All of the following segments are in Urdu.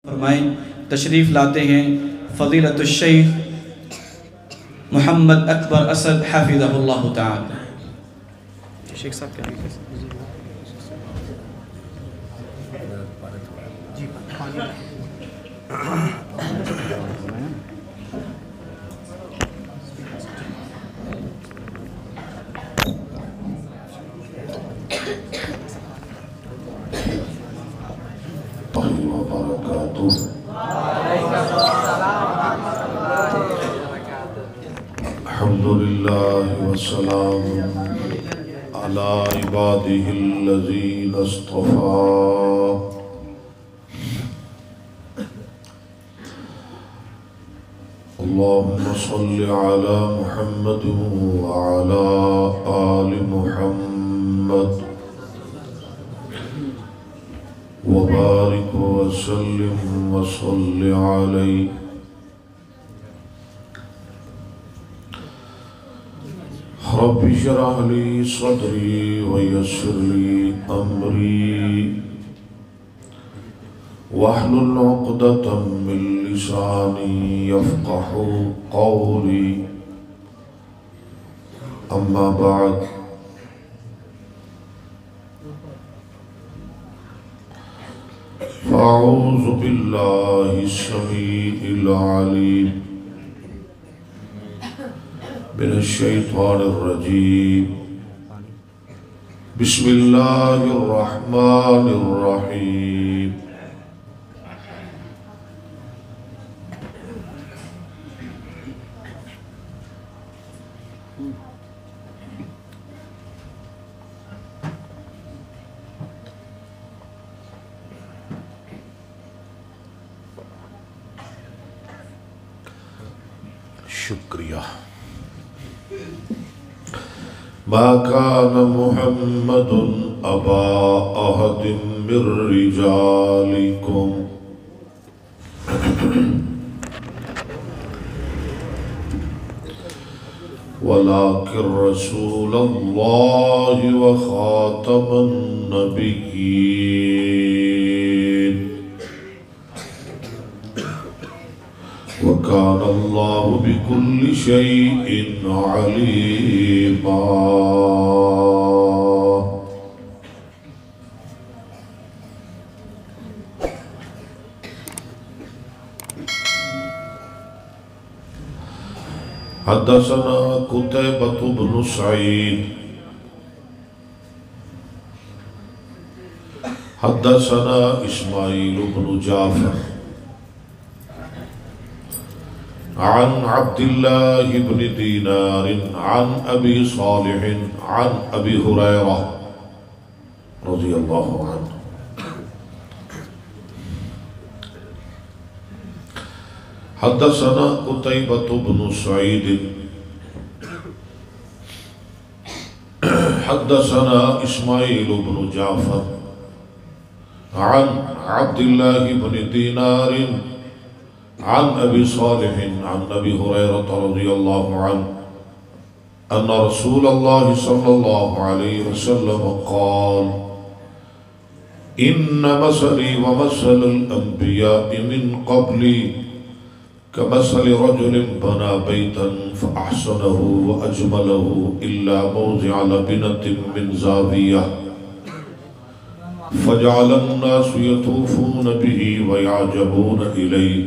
فرمائیں تشریف لاتے ہیں فضیلت الشیخ محمد اکبر اسد حافظہ اللہ تعالی۔ شیخ صاحب کیا الحمدللہ والسلام علی عبادہ الذین اصطفیٰ اللہم صل علی محمد وعلی آل محمد وبارک وسلم وصل علیہ رب اشرح لي صدري ويسر لي أمري واحلل عقدة من لساني يفقهوا قولي أما بعد فأعوذ بالله السميع العليم من الشیطان الرجیم بسم اللہ الرحمن الرحیم شکریہ ما كان محمد أبا أحد من رجالكم ولكن رسول الله وخاتم النبيين وكان الله بكل شيء عليما حدثنا قتيبة بن سعيد حدثنا إسماعيل بن جعفر عن عبد الله بن دينار عن أبي صالح عن أبي هريرة رضي الله عنه حدثنا قتيبة بن سعيد حدثنا إسماعيل بن جعفر عن عبد الله بن دينار عن أبي صالح عن أبي هريرة رضي الله عنه أن رسول الله صلى الله عليه وسلم قال إن مثلي ومثل الأنبياء من قبلي كمثل رجل بنى بيتا فأحسنه وأجمله إلا موضع لبنة من زاوية فجعل الناس يطوفون به ويعجبون إليه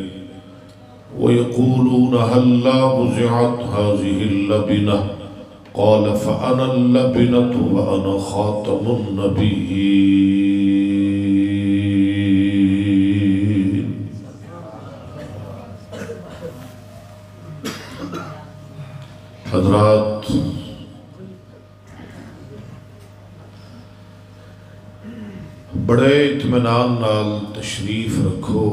ويقولون هلا وزعت هذه اللبنة قال فأنا اللبنة وأنا خاتم النبيين. حضرات بڑے اطمینان نال تشریف رکھو.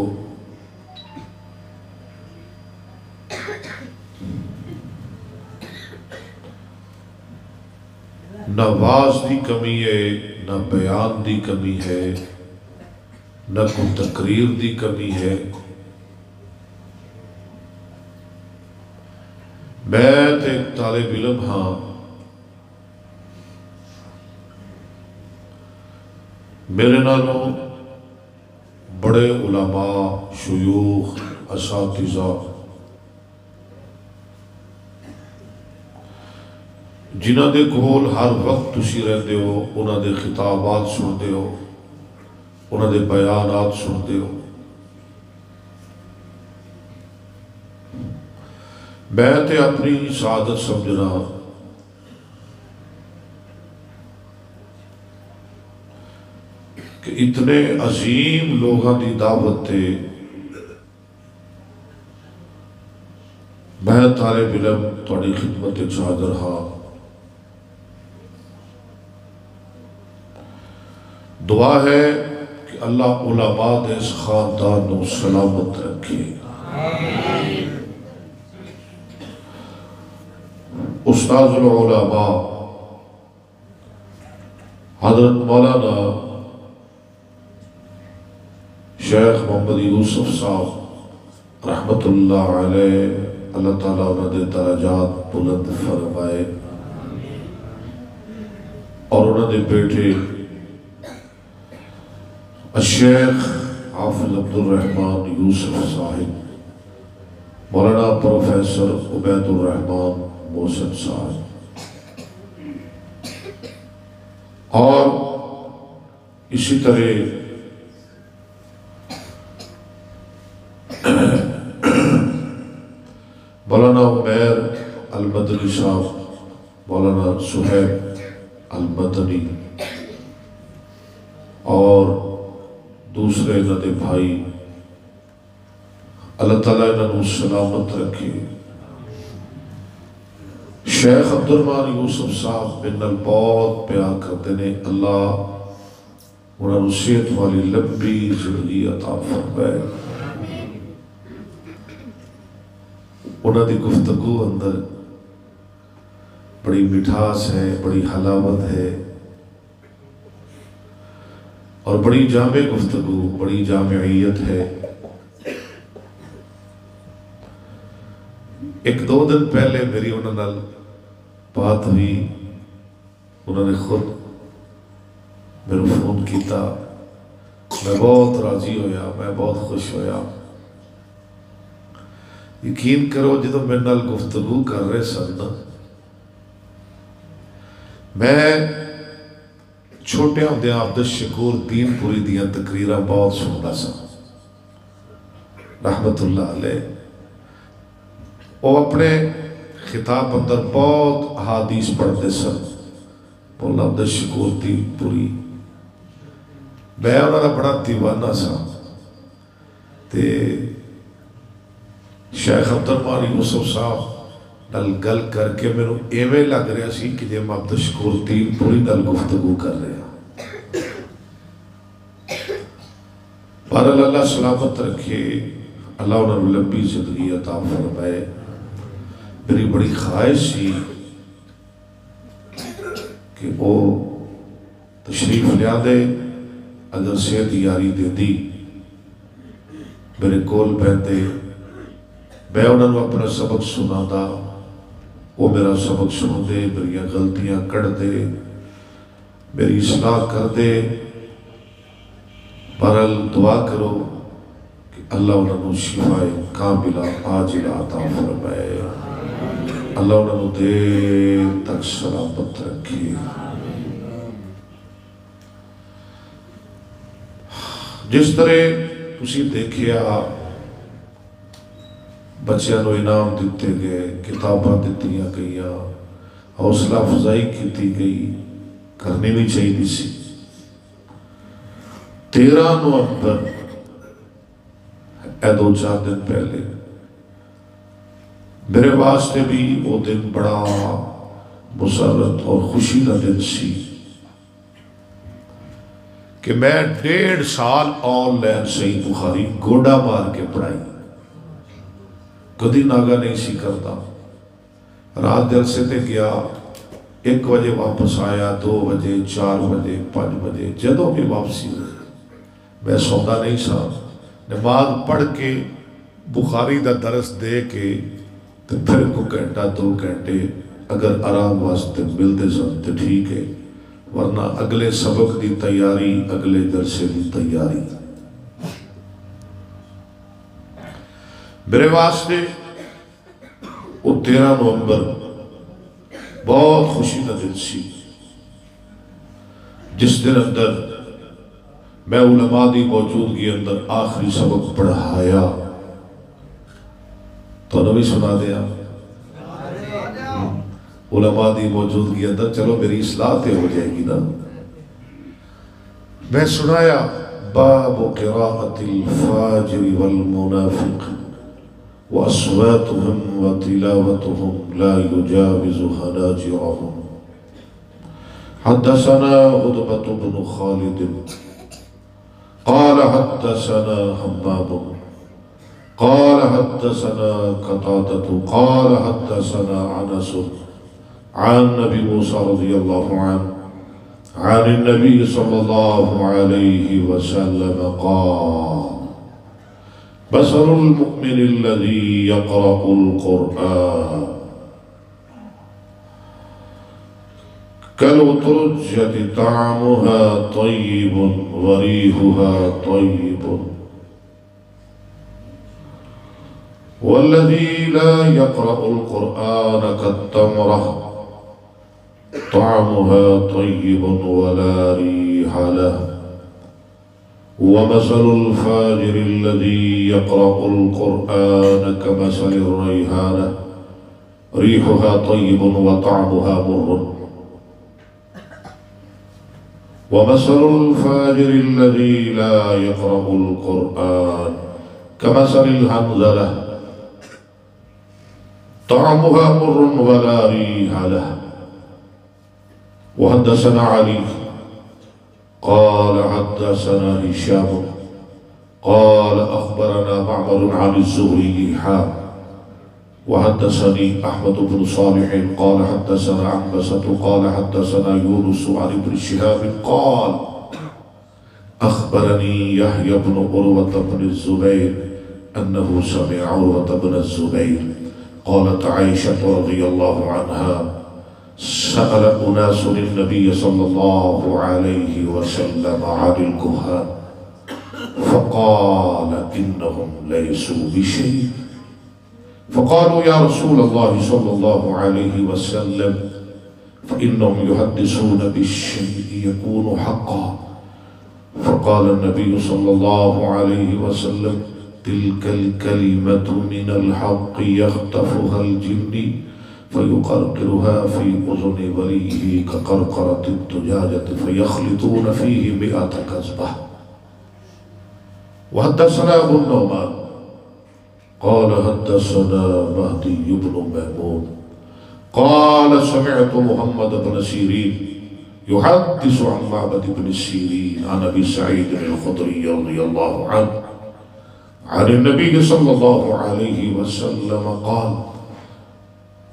نہ واز دی کمی ہے نہ بیان دی کمی ہے نہ کوئی تقریر دی کمی ہے. میں ایک طالب علم ہاں میرے نالوں بڑے علماء، شیوخ، اساتذہ جنہاں دے کول ہر وقت تسی رہندے ہو، انہاں دے خطابات سنتے ہو، انہاں دے بیانات سنتے ہو. میں تے اپنی سعادت سمجھنا کہ اتنے عظیم لوگاں دی دعوت تے میں طالب علم تھوڑی خدمت حاضر ہاں. دعا ہے کہ اللہ علماء دے اس خاندان کو سلامت رکھے. استاذ العلماء حضرت مولانا شیخ محمد یوسف صاحب رحمت اللہ علیہ، اللہ تعالیٰ انہوں نے درجات بلند فرمائے، اور انہوں نے بیٹے الشیخ حافظ عبد الرحمن یوسف صاحب، مولانا پروفیسر عبید الرحمن محسن صاحب، اور اسی طرح مولانا عمیر المدنی صاحب، مولانا سہیب المدنی، اور دوسرے ندے بھائی، اللہ تعالیٰ انہوں سلامت رکھے. شیخ عبد الرحمن یوسف صاحب من بہت پیار کرتے ہیں، اللہ انہوں صحت والی لمبی زندگی عطا فرمائے. انہوں دی گفتگو اندر بڑی مٹھاس ہے، بڑی حلاوت ہے، اور بڑی جامع گفتگو، بڑی جامعیت ہے. ایک دو دن پہلے میری انہوں نے بات ہوئی، انہوں نے خود میرے فون کیتا، میں بہت راضی ہویا، میں بہت خوش ہویا. یقین کرو جدو میرے نال گفتگو کر رہے سن، میں چھوٹے ہوندے عبد الشکور دین پوری دیاں تقریراں بہت سنتا سا رحمت اللہ علیہ. وہ اپنے خطاب اندر بہت احادیث پڑھتے سن، مولانا عبد الشکور دین پوری. میں انہوں نے بڑا دیوانہ سا، تے شیخ عبد الرحمن یوسف صاحب نال گل کر کے میرے ایویں لگ رہا سی کہ جے میں عبد الشکور دین پوری نال گفتگو کر رہا. بہرحال اللہ سلامت رکھے، اللہ انہوں نے لمبی زندگی عطا فرمائے. میری بڑی خواہش سی کہ وہ تشریف لیا دے، اگر صحت یاری دے دی میرے کول بہتے، میں انہوں نے اپنا سبق سنا دا، وہ میرا سبق سن دے، میری غلطیاں کڑ دے، میری اصلاح کر دے. بہرحال دعا کرو کہ اللہ انہوں نے شفائے کاملہ عاجلہ عطا فرمائے، اللہ انہوں نے دیر تک سلامت رکھے. جس طرح تسی دیکھیا بچیاں نو انعام دیتے گئے، کتاباں دیتیاں گئیاں، حوصلہ افزائی کیتی گئی، کرنی بھی چاہیے سی. 13 نومبر اے 2-4 دن پہلے میرے واسطے بھی وہ دن بڑا مسرت اور خوشی کا دن سی کہ میں 1.5 سال آن لائن صحیح بخاری گوڑا مار کے پڑھائی، کدی ناگا نہیں سی کرتا. رات جلسے تے گیا، 1 بجے واپس آیا، 2 بجے، 4 بجے، 5 بجے، جدوں بھی واپسی ہوئی میں سوتا نہیں سا. نماز پڑھ کے بخاری دا درس دے کے تو پھر کو گھنٹہ 2 گھنٹے اگر آرام واسطے ملتے سن تو ٹھیک ہے، ورنہ اگلے سبق دی تیاری، اگلے درسے دی تیاری. میرے واسطے وہ 13 نومبر بہت خوشی کا دن سی، جس دن اندر میں علماء دی موجودگی اندر آخری سبق پڑھایا تو نبی سنا دیا علماء دی موجودگی اندر، چلو میری اصلاح تے ہو جائے گی نا، میں سنایا باب قراءة الفاجر والمنافق وأصواتهم وتلاوتهم لا يجاوز حناجرهم. حدثنا هدبة بن خالد قال حدثنا حماد قال حدثنا قتادة قال حدثنا أنس عن أبي موسى رضي الله عنه عن النبي صلى الله عليه وسلم قال مثل المؤمن الذي يقرأ القرآن كالأترجة طعمها طيب وريحها طيب والذي لا يقرأ القرآن كالتمرة طعمها طيب ولا ريح له ومثل الفاجر الذي يقرأ القرآن كمثل الريحانة ريحها طيب وطعمها مر ومثل الفاجر الذي لا يقرأ القرآن كمثل الحنظلة طعمها مر ولا ريح له. وحدثنا علي قال حدثنا هشام قال أخبرنا معمر عن الزهري وحدثني أحمد بن صالح قال حدثنا عنبسة قال حدثنا يونس عن ابن شهاب قال أخبرني يحيى بن عروة بن الزبير أنه سمع عروة بن الزبير قالت عائشة رضي الله عنها سأل أناس النبي صلى الله عليه وسلم عن الكهان فقال إنهم ليسوا بشيء فقالوا يا رسول الله صلى الله عليه وسلم فإنهم يحدثون بالشيء يكون حقا. فقال النبي صلى الله عليه وسلم تلك الكلمة من الحق يخطفها الجن فيقرقرها في أذن وليه كقرقرة الدجاجة فيخلطون فيه 100 كذبة. وحدثنا أبو النعمان قال حدثنا مهدي بن ميمون قال سمعت محمد بن سيرين يحدث عن معبد بن سيرين عن أبي سعيد الخدري رضي الله عنه عن النبي صلى الله عليه وسلم قال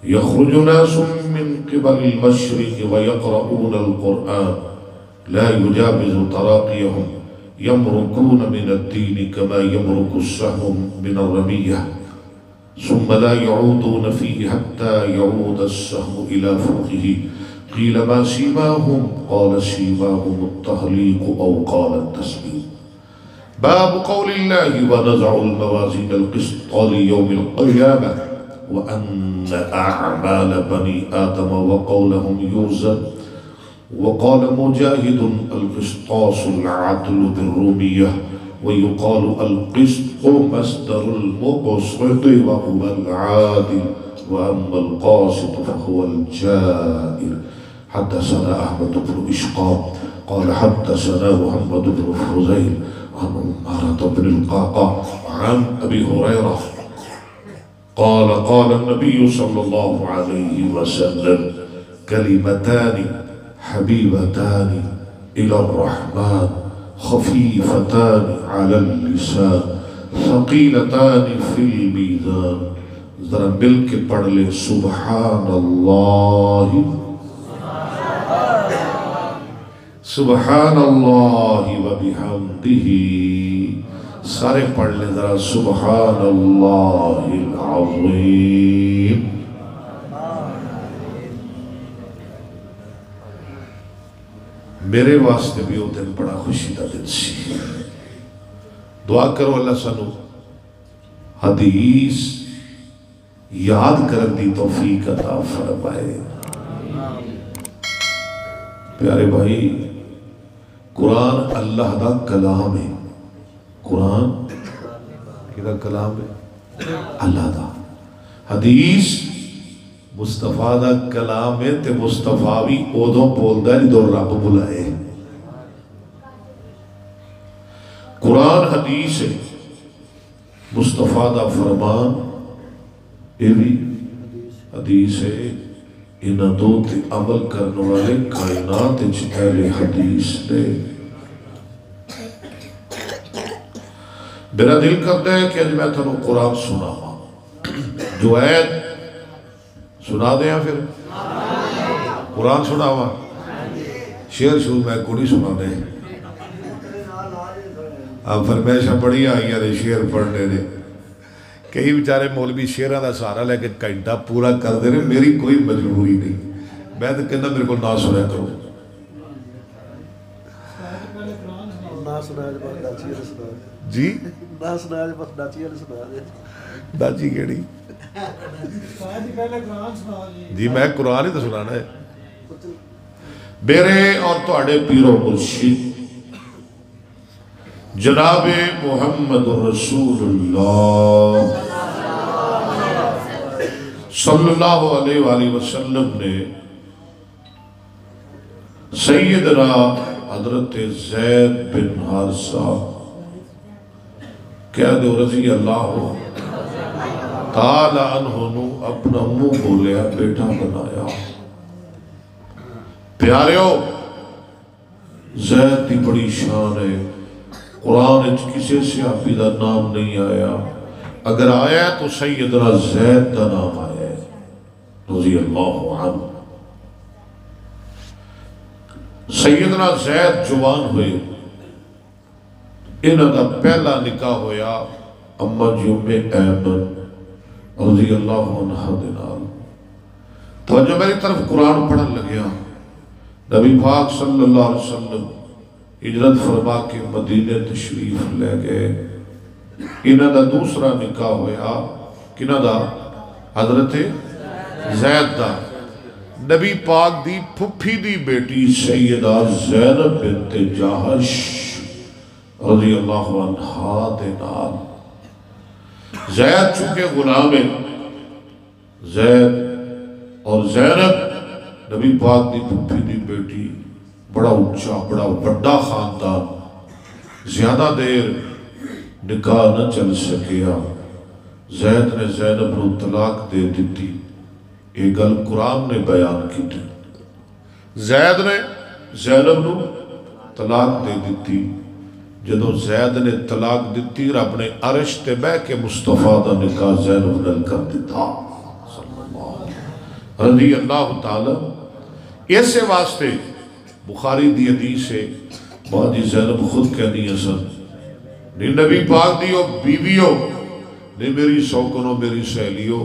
يخرج ناس من قبل المشرق ويقرؤون القرآن لا يجاوز تراقيهم يمرقون من الدين كما يمرق السهم من الرمية ثم لا يعودون فيه حتى يعود السهم إلى فوقه. قيل ما سيماهم قال سيماهم التهليق أو قال التسليم. باب قول الله ونزع الموازين القسط ليوم القيامة وأن أعمال بني آدم وقولهم يوزن. وقال مجاهد القسطاس العدل بالرومية ويقال القسط مصدر المقسط وهو العادل وأما القاسط فهو الجائر. حدثنا أحمد بن إشقاق قال حدثنا محمد بن فضيل عن عمارة بن القعقاع عن أبي هريرة قال قال النبي صلى الله عليه وسلم كلمتان حبيبتان إلى الرحمن خفيفتان على اللسان ثقيلتان في الميزان. ذرا مل کے پڑھ لے سبحان اللہ سبحان اللہ وبحمدہ. سارے پڑھ لے ذرا سبحان اللہ العظیم. میرے واسطے بھی وہ دن بڑا خوشی کا دن سی. دعا کرو اللہ سانو حدیث یاد کرن دی توفیق عطا فرمائے۔ پیارے بھائی، قرآن اللہ دا کلام ہے۔ قرآن کدا کلام ہے؟ اللہ دا۔ حدیث مصطفیٰ دا کلام ہے تے مصطفیٰ بھی ادوں بولدا ہے جدوں رب بلائے۔ قرآن حدیث ہے، مصطفیٰ دا فرمان یہ بھی حدیث ہے۔ انہاں دو تے عمل کرنے والے کائنات اہل حدیث نے۔ میرا دل کرتا ہے کہ آج میں تھانوں قرآن سناواں، جو آیت سنا دیں پھر قرآن سناواں، شعر شروع میں کوئی سنا دیں۔ اب فرمائشاں بڑی آئی ہیں شعر پڑھنے نے، کئی بیچارے مولوی شعراں دا سہارا لے کے گھنٹہ پورا کر دے رہے، میری کوئی مجبوری نہیں، میں تو کہنا میرے کو نہ سنیا کرو۔ جی داچی کیڑی؟ جی میں قرآن ہی تو سنانا ہے۔ میرے اور تواڈے پیر و مرشد جناب محمد رسول اللہ صلی اللہ علیہ وآلہ وسلم نے سیدنا حضرت زید بن حارثہ قید رضی اللہ تعالی عنہ نو اپنا منہ بولیا بیٹا بنایا۔ پیاریو، زید دی بڑی شان ہے، قرآن کسی صحابی دا نام نہیں آیا، اگر آیا تو سیدنا زید دا نام آیا ہے رضی اللہ عنہ۔ سیدنا زید جوان ہوئے، انہاں دا پہلا نکاح ہویا اما جم ایمن رضی اللہ عنہ دنال۔ توجہ میری طرف قرآن پڑھن لگیا، نبی پاک صلی اللہ علیہ وسلم ہجرت فرما کے مدینہ تشریف لے گئے۔ انہاں دا دوسرا نکاح ہویا کنہاں دا؟ حضرت زید دا۔ نبی پاک دی پھپھی دی بیٹی سیدہ زینب بنت جاہش رضی اللہ عنہا دے نال۔ زید چونکہ غلام ہے، زید اور زینب نبی پاک دی پھپھی دی بیٹی، بڑا اونچا بڑا بڑا خاندان، زیادہ دیر نکاح نہ چل سکیا۔ زید نے زینب نو طلاق دے دیتی، ایک گل قرآن نے بیان کی تھی۔ زید نے زینب نو طلاق دے دیتی، جدو زید نے طلاق دیتی رب نے عرش تے بہ کے مصطفیٰ دا نکاح زینب نل کر دیتا رضی اللہ تعالی۔ ایسے واسطے بخاری دی حدیث ہے، باجی زینب خود کہہ دی حسن نہیں نبی پاک دیو بیویو نہیں میری سوکنو میری سہیلیو،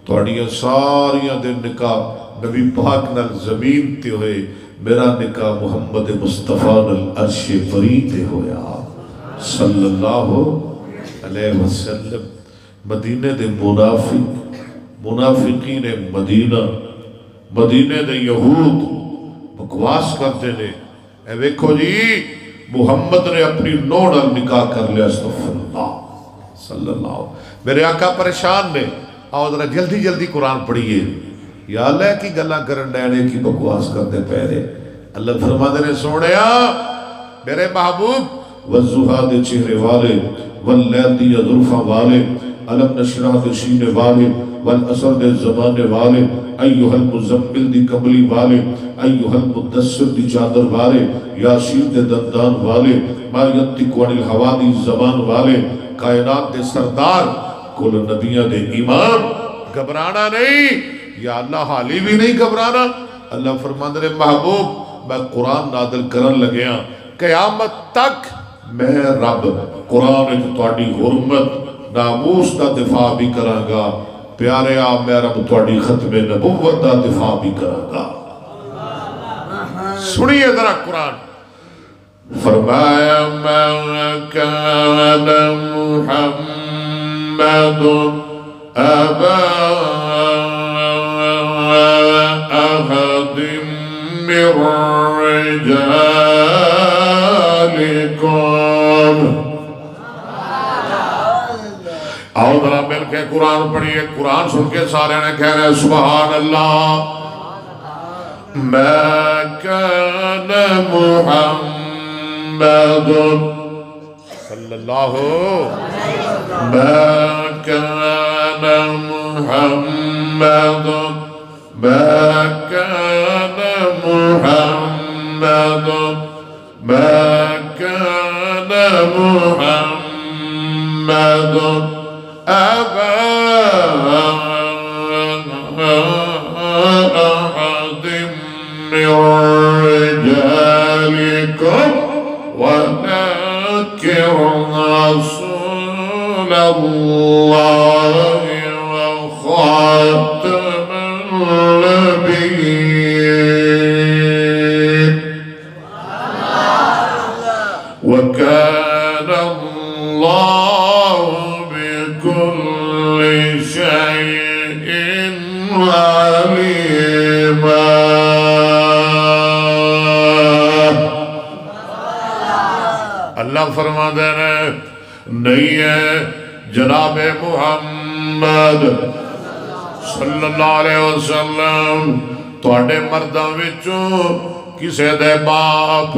توڑیاں ساریاں دن نکاح نبی پاک نل زمین تے ہوئے، میرا نکاح محمد مصطفیٰ نل عرش فرید ہویا صلی اللہ علیہ وسلم۔ مدینہ دے منافقین مدینہ، مدینہ دے یہود بکواس کرتے نے، اے ویکھو جی محمد نے اپنی نوڑ نکاح کر لیا استغفر اللہ صلی اللہ۔ میرے آقا پریشان نے، آؤ ذرا جلدی جلدی قرآن پڑھیے، یا اللہ کی گلاں کرن ڈینے کی بکواس کرتے پہلے۔ اللہ فرما دینے سوڑیا میرے محبوب، والزہا دے چہرے والے، واللیل دی ظلفہ والے، علم نشرہ دے سینے والے، والعصر دے زمانے والے، ایوہ المزمل دی کملی والے، ایوہ المدثر دی چادر والے، یاسین دے دندان والے، ما ینطق عن الہوا دی زبان والے، کائنات دے سردار، کل نبیہ دے امام، گھبرانا نہیں، یا اللہ حالی بھی نہیں گھبرانا۔ اللہ فرمان دے محبوب میں قرآن نادل کرن لگیا، قیامت تک میں رب قرآن جو تواڈی حرمت ناموس دا دفاع بھی کرا گا، پیارے آپ میں رب تواڈی ختم نبوت دا دفاع بھی کرا گا۔ سنیے ذرا قرآن، فرمایا ما كان محمد محمد أبا أحد من رجالكم. آؤ ذرا مل کے قرآن پڑھیے. قرآن سن کے سارے نے کہنا ہے سبحان اللہ. ما كان محمد صلی اللہ ما كان محمد ما كان محمد ما كان محمد أبا أحد من رجالكم ولكن رسول الله وخاتم النبيين وكان الله بكل شيء عليما. اللہ فرما دے رہے نہیں ہے جناب محمد صلی اللہ علیہ وسلم تواڈے مرداں وچوں کسے دے باپ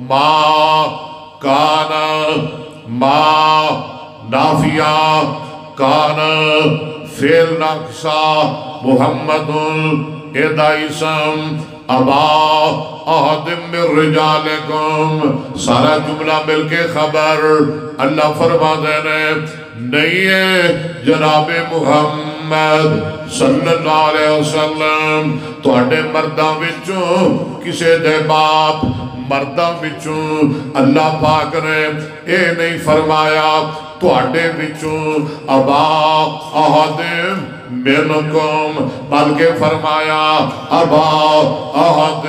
ماں کانا ماں نافیہ کانا فعل نقصہ محمد ادا اسم ابا احد من رجالکم سارا جملہ مل کے خبر اللہ فرما دینے نہیں ہے جناب محمد صلی اللہ علیہ وسلم تواڈے مرداں وچوں کسے دے باپ مرداں وچوں اللہ پاک نے اے نہیں فرمایا تواڈے وچوں ابا احد منکم بلکہ فرمایا ابا احد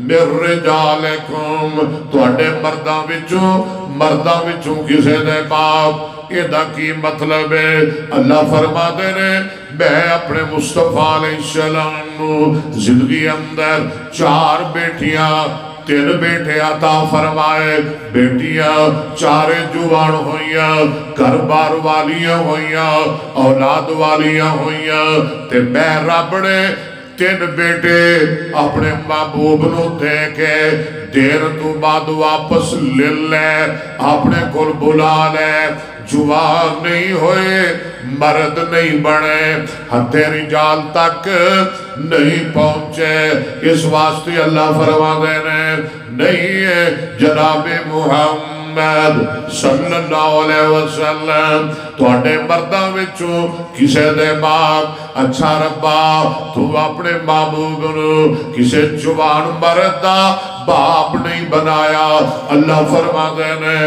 من رجالکم تواڈے مرداں وچوں کسے دے باپ ایدہ کی مطلب ہے اللہ فرما دے نے میں اپنے مصطفیٰ علیہ السلام زندگی اندر 4 بیٹیاں 3 بیٹے عطا فرمائے بیٹیاں 4 جوان ہوئیاں گھر بار والیاں ہوئیاں اولاد والیاں ہوئیاں تے میں رب نے 3 بیٹے اپنے محبوب نو دے کے دیر تو بعد واپس لے لے اپنے کل بلا لے جوان نہیں ہوئے مرد نہیں بنے حد رجال تک نہیں پہنچے اس واسطے اللہ فرما دینے نہیں ہے جناب محمد صلی اللہ علیہ وسلم تواڈے مرداں وچوں کسے دے باپ اچھا ربا تو اپنے محبوب نو کسے جوان مرد دا باپ نہیں بنایا اللہ فرما دینے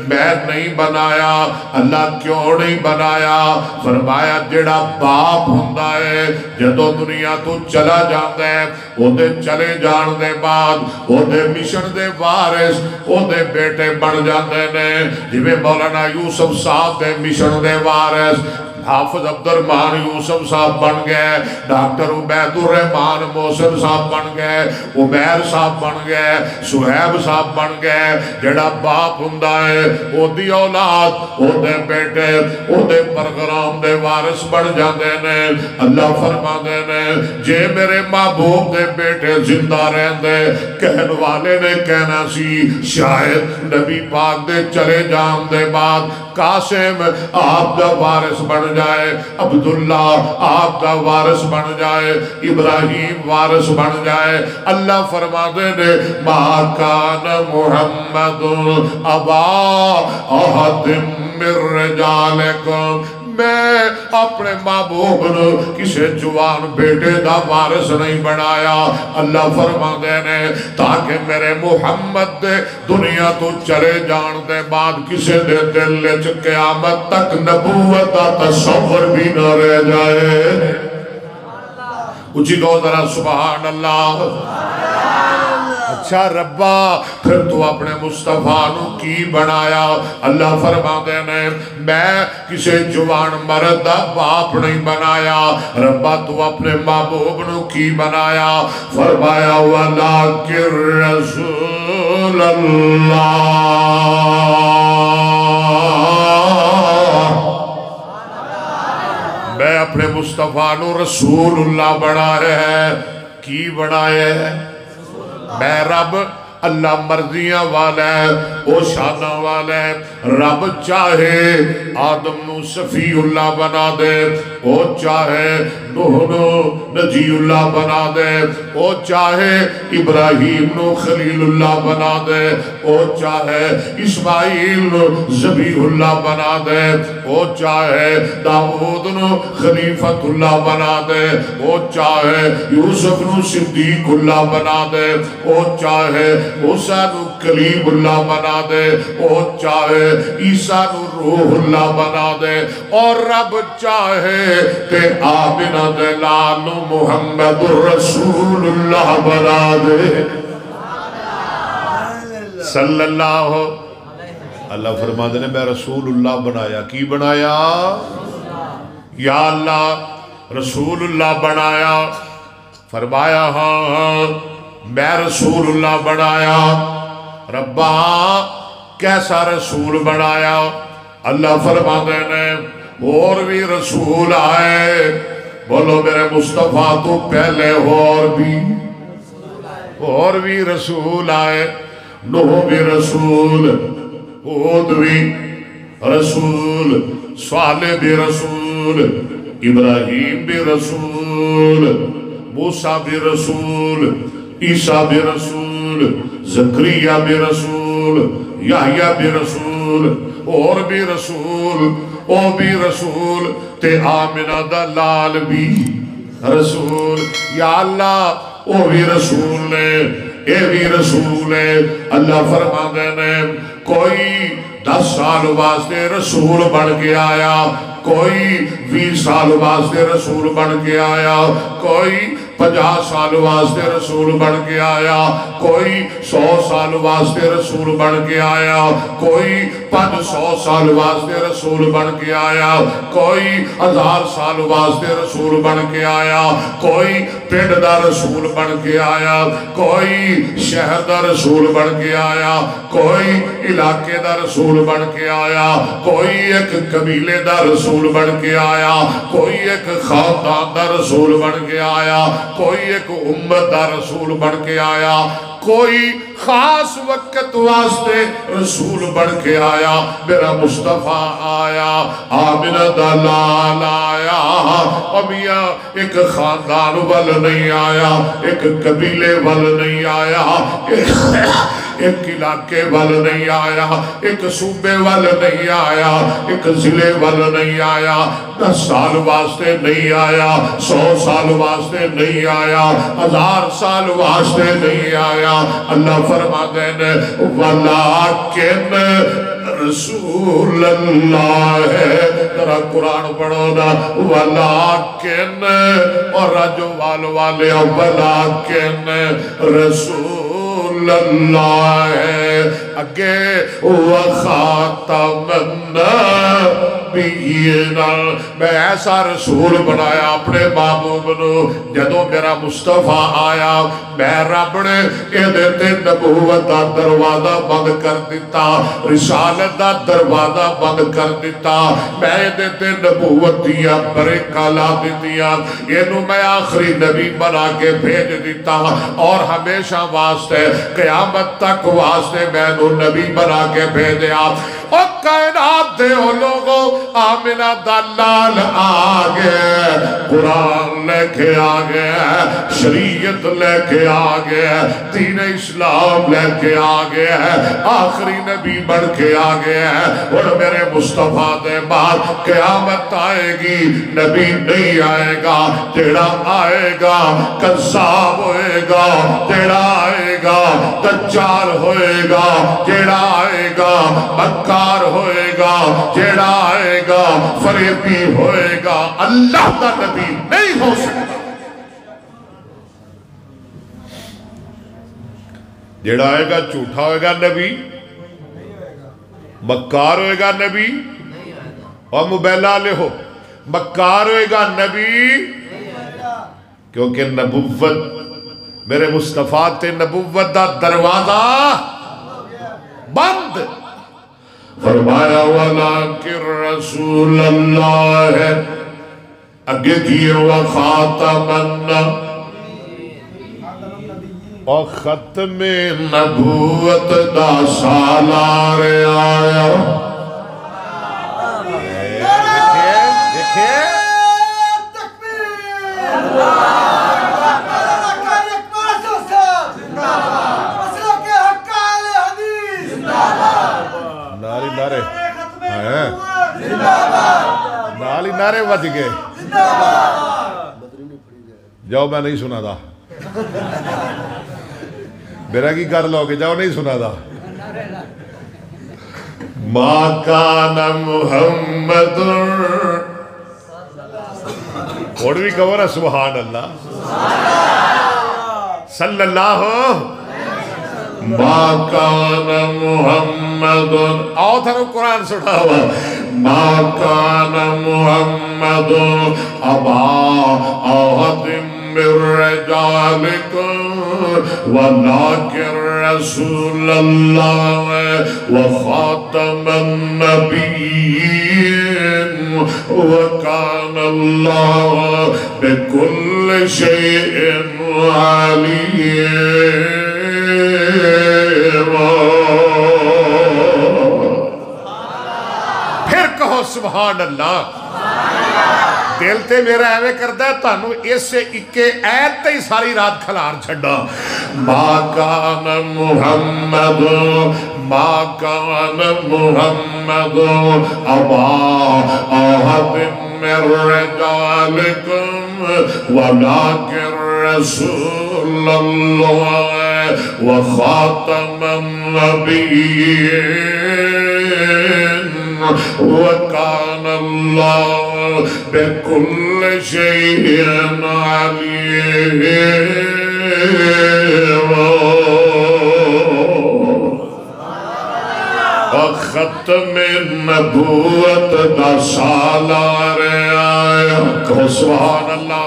میں نہیں بنایا اللہ کیوں نہیں بنایا فرمایا جڑا باپ ہوندا ہے جدوں دنیا تو چلا جاندا ہے اودے چلے جان دے بعد اودے مشن دے وارث اودے بیٹے بن جاندے نے جویں مولانا یوسف صاحب دے مشن دے وارث حافظ عبدالرحمان یوسف صاحب بن گئے ڈاکٹر عبید الرحمان محسن صاحب بن گئے عبیر صاحب بن گئے سہیب صاحب بن گئے جڑا باپ ہوندا ہے او دی اولاد او دے بیٹے او دے پروگرام دے وارث بن جاندے نے اللہ فرما دے نے جے میرے محبوب دے بیٹے زندہ رہندے کہن والے نے کہنا سی شاید نبی پاک دے چلے جان دے بعد قاسم آپ دا وارث بن جائے عبداللہ آپ دا وارث بن جائے ابراہیم وارث بن جائے اللہ فرما دے نے ما کان محمد ابا احد من رجالکم میں اپنے محبوب نے کسے جوان بیٹے دا وارث نہیں بنایا اللہ فرما دے نے تاکہ میرے محمد دے دنیا تو چلے جان دے بعد کسے دے دل لچ قیامت تک نبوت دا تصور بھی نہ رہ جائے اچھی دو ذرا سبحان اللہ اچھا ربا پھر تو اپنے مصطفیٰ نو کی بنایا؟ اللہ فرماتے ہیں میں کسے جوان مرد دا باپ نہیں بنایا، ربا تو اپنے محبوب نو کی بنایا؟ فرمایا وَلَكِنْ رَسُولَ اللَّهِ، میں اپنے مصطفیٰ نو رسول اللہ بنائے ہے۔ کی بنائے ہے؟ میں رب اللہ مرضیاں والا ہے، او شانہ والا ہے۔ رب چاہے آدم نو صفی اللہ بنا دے، او چاہے نوح نو نجی اللہ بنا دے، او چاہے ابراہیم نو خلیل اللہ بنا دے، او چاہے اسماعیل نو ذبیح اللہ بنا دے، او چاہے داؤد نو خلیفت اللہ بنا دے، او چاہے یوسف نو صدیق اللہ بنا دے، او چاہے موسیٰ نو کلیم اللہ بنا دے، او چاہے عیسیٰ نو روح اللہ بنا دے، اور رب چاہے تے آمنہ دلال محمد رسول اللہ بنا دے صلی اللہ۔ اللہ فرما دے میں رسول اللہ بنایا۔ کی بنایا؟ یا اللہ رسول اللہ بنایا۔ فرمایا ہاں میں رسول اللہ بنایا۔ ربا کیسا رسول بنایا؟ اللہ فرماتے ہیں اور بھی رسول آئے، بولو میرے مصطفیٰ تو پہلے اور بھی رسول آئے۔ نوح بھی رسول، ہود بھی رسول، صالح بھی رسول، ابراہیم بھی رسول، موسیٰ بھی رسول، عیسیٰ بھی رسول، زکریا بھی رسول، یحییٰ بھی رسول، اور بھی رسول، او بھی رسول، تے آمنہ دا لال بھی رسول۔ یا اللہ او بھی رسول نے، اے بھی رسول نے۔ اللہ فرما دینے کوئی 10 سال واسطے رسول بن کے آیا، کوئی 20 سال واسطے رسول بن کے آیا، کوئی 50 سال واسطے رسول بن کے آیا، کوئی 100 سال واسطے رسول بن کے آیا، کوئی 500 سال واسطے رسول بن کے آیا، کوئی 1000 سال واسطے رسول بن کے آیا، کوئی پنڈ دا رسول بن کے آیا، کوئی شہر دا رسول بن کے آیا، کوئی علاقے دا رسول بن کے آیا، کوئی ایک قبیلے دا رسول بن کے آیا، کوئی ایک خاندان دا رسول بن کے آیا، کوئی ایک امت دا رسول بن کے آیا، کوئی خاص وقت واسطے رسول بن کے آیا۔ میرا مصطفیٰ آیا، آمنہ دا لال آیا، میاں ایک خاندان وال نہیں آیا، ایک قبیلے وال نہیں آیا، ایک علاقے وال نہیں آیا، ایک صوبے وال نہیں آیا، ایک ضلع وال نہیں آیا، 10 سال واسطے نہیں آیا، 100 سال واسطے نہیں آیا، 1000 سال واسطے نہیں آیا۔ اللہ فرما دینے وَلَكِنْ رسول اللہ ہے۔ ذرا قرآن پڑھو نا، وَلَكِنْ اور رجو والے وَلَكِنْ رسول اللہ ہے۔ اگے وَخَاتَمَ النَّبِيِّينَ، میں ایسا رسول بنایا اپنے محبوب نو، جدو میرا مصطفیٰ آیا میں رب نے یہ نبوت دا دروازہ بند کر دیتا، رسالت دا دروازہ بند کر دیتا، میں یہ نبوت دیا بریکہ لا دیتیا، یہ میں آخری نبی بنا کے بھیج دیتا، اور ہمیشہ واسطے قیامت تک واسطے میں نو نبی بنا کے بھیجیا۔ اور کائنات دے ہو لوگوں، آمنہ دلال آگے، قرآن لے کے آگے، شریعت لے کے آگے، دین اسلام لے کے آگے، آخری نبی بڑھ کے آگے، اور میرے مصطفیٰ دے بعد قیامت آئے گی، نبی نہیں آئے گا، تیرا آئے گا قذاب ہوئے گا، تیرا آئے گا دجال ہوئے گا، تیرا آئے گا مکار ہوئے گا، تیرا آئے گا فریبی ہوئے گا، اللہ کا نبی نہیں ہو سکتا۔ جڑا آئے گا جھوٹا ہوئے گا نبی، مکار ہوئے گا نبی، اور مبیلہ لے ہو مکار ہوئے گا نبی، کیونکہ نبوت میرے مصطفیٰ تے نبوت دا دروازہ بند۔ فرمایا وَلَكِنْ رَسُولَ اللَّهِ اگے کیے وَخَاتَمَ اور ختم نبوت دا سالار آیا۔ دیکھیں نعرے نالی نعرے بچ گئے، جاؤ میں نہیں سنا دا، میرا کی کر لو گے، جاؤ نہیں سنا دا۔ ما کان محمد اور بھی کہو رہا سبحان اللہ صلی اللہ ما کان محمد آؤ تھرو قرآن سٹھا ہوا ما کان محمد ابا احد من رجالکم ولكن رسول اللہ وخاتم النبیین وکان اللہ بكل شيء علیم۔ پھر کہو سبحان اللہ۔ دل تے میرا ایوے کردہ ہے تانو اس سے اکے ایت تے ساری رات کھلار چھڑا۔ ما کان محمد ما کان محمد ابا احد من رجالکم ولكن رسول اللہ وخاتم النبیین وکان اللہ بكل شيء عليم۔ ختم نبوت دا سالار آیا، کہو سبحان اللہ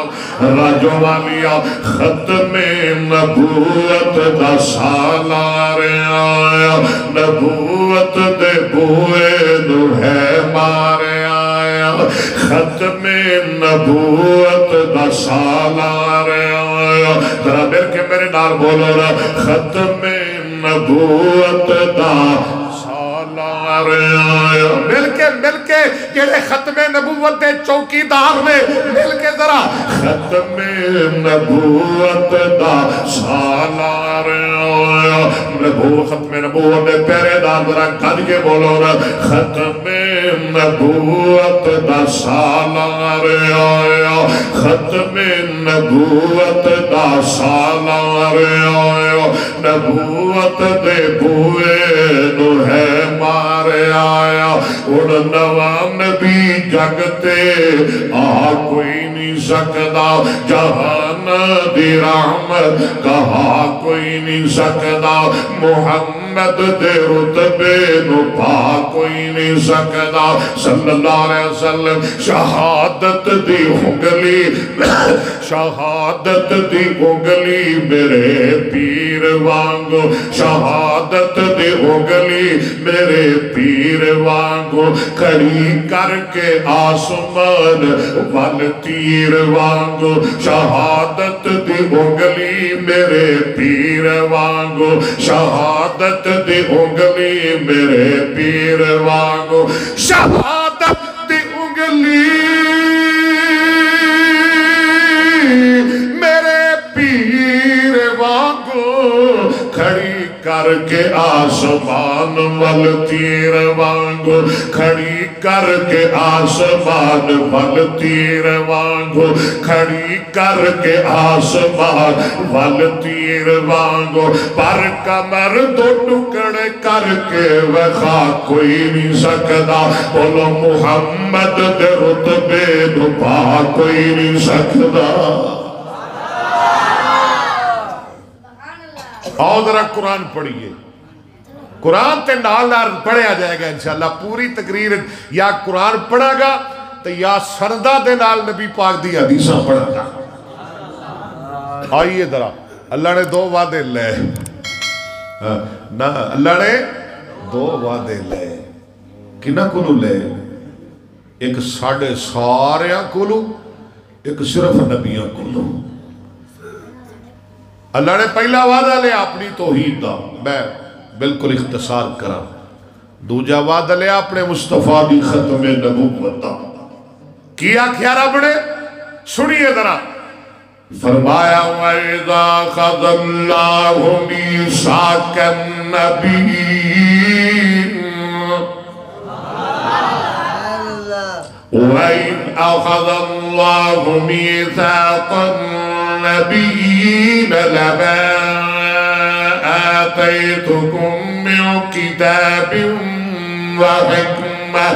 راجو والیا۔ ختم نبوت دا سالار آیا، نبوت دے بوئے نو ہے مارے آیا۔ ختم نبوت دا سالار آیا، ذرا مل کے میرے نال بولو نا، ختم نبوت دا آیا۔ مل کے جڑے ختم نبوت دے چوکی دار میں مل کے ذرا ختم نبوت دا سالار آیا۔ ختم نبوت دے پہرے دار ذرا کھد کے بولو نا، ختم نبوت دا سالار آیا، ختم نبوت دا سالار آیا۔ نبوت دے بوئے نو ہے مارے آیا، اُن نوام نبی جگتے آ کوئی نہیں سکدا، جہان دی رحمت کہا کوئی نہیں سکدا، محمد دے رتبے نو پا کوئی نہیں سکدا صلی اللہ علیہ وسلم۔ شہادت دی انگلی شہادت دی انگلی میرے پیر وانگو، شہادت دی انگلی میرے پیر وانگو، کھڑی کر کے آسمان ول تیر وانگو، شہادت دی انگلی میرے پیر وانگو، شہادت دی انگلی میرے پیر وانگو، شہادت دی انگلی میرے پیر وانگو، کھڑی کر کے آسمان ول تیر وانگو، کھڑی کر کے آسمان ول تیر وانگو، کھڑی کر کے آسمان ول تیر وانگو، پر کمر دو ٹکڑے کر کے وخا کوئی نہیں سکدا، بولو محمد دے رتبے نو پا کوئی نہیں سکدا۔ آؤ ذرا قرآن پڑھیے، قرآن تے نال نال پڑھیا جائے گا انشاءاللہ پوری تقریر، یا قرآن پڑھا گا تو یا سردہ دے نال نبی پاک دی حدیثاں پڑھا گا۔ آئیے ذرا، اللہ نے دو وعدے لے، اللہ نے دو وعدے لے، کنہ کلو لے؟ ایک ساڑھے ساریاں کلو، ایک صرف نبیاں کلو۔ اللہ نے پہلا وعدہ لیا اپنی توحید دا، میں بالکل اختصار کرا، دوجا وعدہ لیا اپنے مصطفیٰ دی ختم نبوت دا۔ کیا کیا رب نے؟ سنیے ذرا، فرمایا وَإِذَا خَذَ اللَّهُ مِيثَاقَ النَّبِيِّينَ وَإِذْ أَخَذَ اللَّهُ مِيثَاقَ النَّبِيِّينَ لَمَا آتَيْتُكُم مِّن كِتَابٍ وَحِكْمَةٍ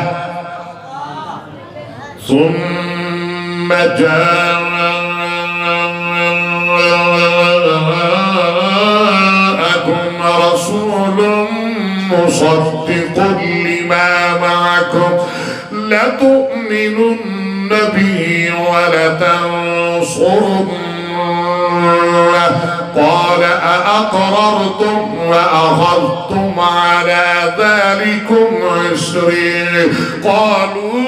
ثُمَّ جاءكم رسول مصدق لما معكم لتؤمنن به ولتنصرنه قال أأقررتم وأخذتم على ذلكم إصري قالوا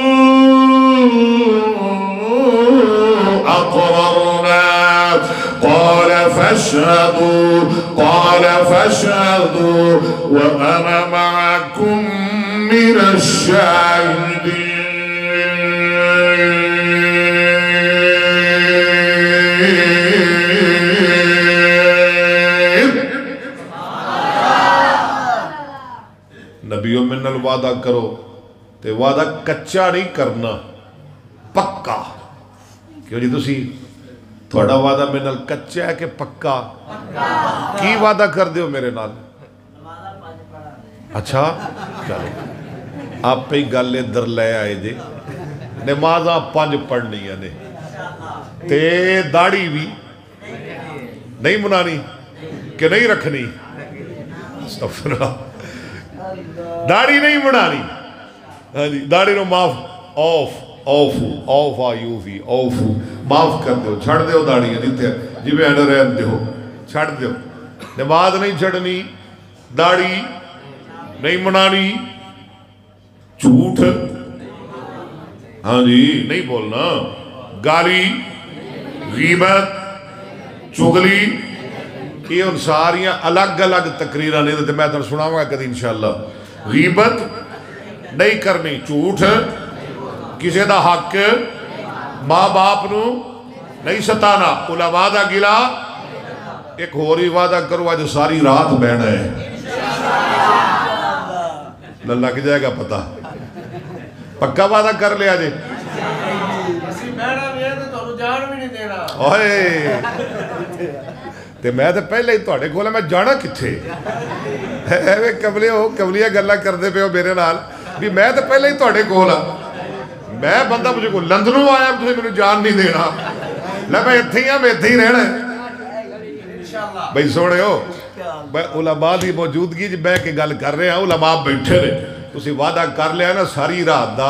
أقررنا قال فاشهدوا وأنا معكم من الشاهدين۔ نبیوں میں نل وعدہ کرو تے وعدہ کچا نہیں کرنا، پکا۔ کیوں جی تسی تھوڑا وعدہ میں نل کچا ہے کہ پکا؟ کی وعدہ کر دیو میرے نال؟ اچھا چلو آپ پہ ہی گل ادھر لے آئے جے، نمازاں 5 پڑھنی نے تے داڑھی بھی نہیں منانی کہ نہیں رکھنی، استغفراللہ، داڑھی نہیں منانی، داڑھی نو معاف اوفو معاف کر دیو، چھڑ دیو داڑھی جی میں اینڈ رہن دیو، چھڑ دیو، نماز نہیں چھڑنی، داڑھی نہیں منانی، جھوٹ ہاں جی نہیں بولنا، گالی، غیبت، چغلی، یہ ان ساریاں الگ الگ تقریرہ نہیں دیتے، میں تر سناؤں گا کدی انشاءاللہ۔ غیبت نہیں کرنی، جھوٹ، کسی دا حق، ماں باپ نو نہیں ستانا، علماء دا گلا، ایک ہوری وعدہ کرو آج ساری رات بہنا ہے، لگ جائے گا پتہ، پکا وعدہ کر لیا جے، تے میں تے پہلے ہی توڑے کھولا میں جانا کتھے ایوے کبلے ہو کبلیہ گلہ کر دے پہ ہو میرے نال بھی میں تے پہلے ہی توڑے کھولا، میں بندہ مجھے کو لندنوں آیا تجھے میں جان نہیں دینا، میں اتھے ہی ہاں میں اتھے ہی رہنا ہے بھئی سوڑے ہو علماء دی موجودگی جی بے کے گل کر رہے ہیں، علماء بیٹھے رہے تسی وعدہ کر لیا نا ساری رات دا،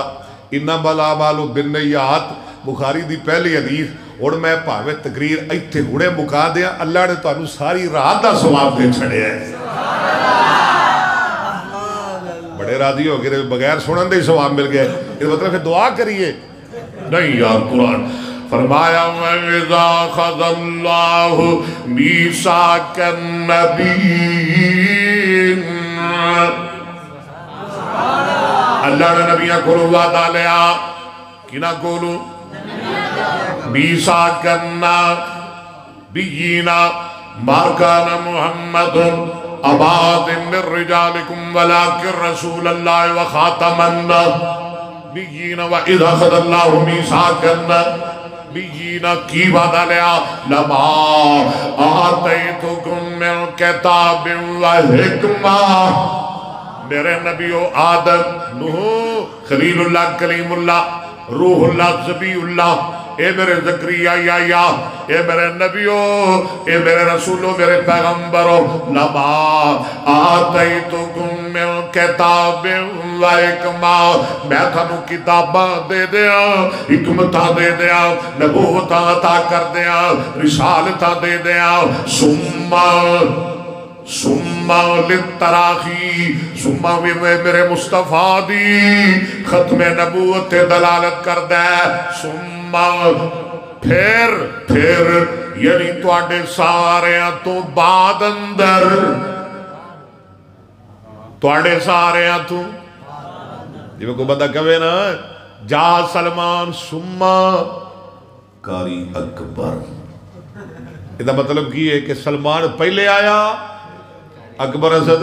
انما الاعمال بالنیات بخاری دی پہلی حدیث، اور میں پاوے تقریر ایتھے ہوڑے مکا دیا، اللہ نے تو انہوں ساری رات دا ثواب دے چھڑے ہیں، بڑے راضی ہو گئے بغیر سنن دے ثواب مل گئے، اس مطلب پھر دعا کریے نہیں یار قرآن فرمایا وَإِذَا خَذَ اللَّهُ مِيثَاقَ النَّبِيِّينَ اللہ نے نبیاں کو وعدہ لیا کنا کولو مِيثَاقَ النَّبِيِّينَ مَا كَانَ مُحَمَّدٌ أَبَا أَحَدٍ مِّن رِّجَالِكُمْ وَلَٰكِن رَّسُولَ اللَّهِ وَخَاتَمَ النَّبِيِّينَ وَإِذَا أَخَذَ اللَّهُ مِيثَاقَ النَّبِيِّينَ کی وعدہ لیا لَمَا آتَيْتُكُم مِّن كِتَابٍ وَحِکْمَةٍ میرے نبیو آدم، نوح، خلیل اللہ، کلیم اللہ، روح اللہ، زبی اللہ، اے میرے زکریا یا اے میرے نبیو اے میرے رسولو میرے پیغمبرو لما آتیتکم من کتاب و حکمہ میں تھانو کتاباں دے دیا حکمتاں دے دیا نبوتاں عطا کر دیا رسالتاں دے دیا سمہ للتراخی سمہ میرے مصطفیٰ دی ختم نبوت دلالت کر دے سمہ پھر یعنی تواڈے ساریاں تو بعد اندر تواڈے ساریاں تو جب کوئی بندہ کہے نا جا سلمان سمہ کاری اکبر یہ مطلب کی ہے کہ سلمان پہلے آیا اکبر اسد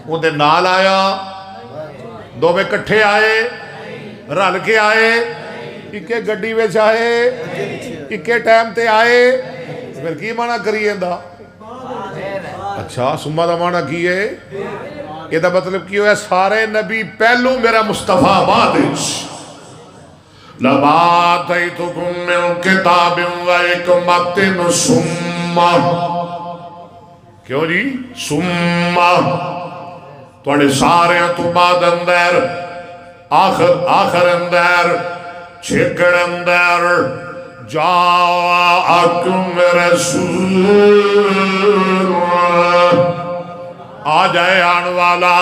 ان دے نال آیا دو میں کٹھے آئے رل کے آئے اکے گڈی ویچ آئے اکے ٹائم تے آئے پھر کی معنی کریے دا اچھا سمہ دا معنی کی ہے یہ دا مطلب کی ہوئے سارے نبی پہلو میرا مصطفیٰ بادش لَبَاتَيْتُكُم مِّن کِتَابٍ وَحِکْمَةٍ سُمَّ کیوں جی سمہ توڑے سارے تو بعد اندر آخر اندر چھکڑ اندر جاءکم رسول آ جائے آن والا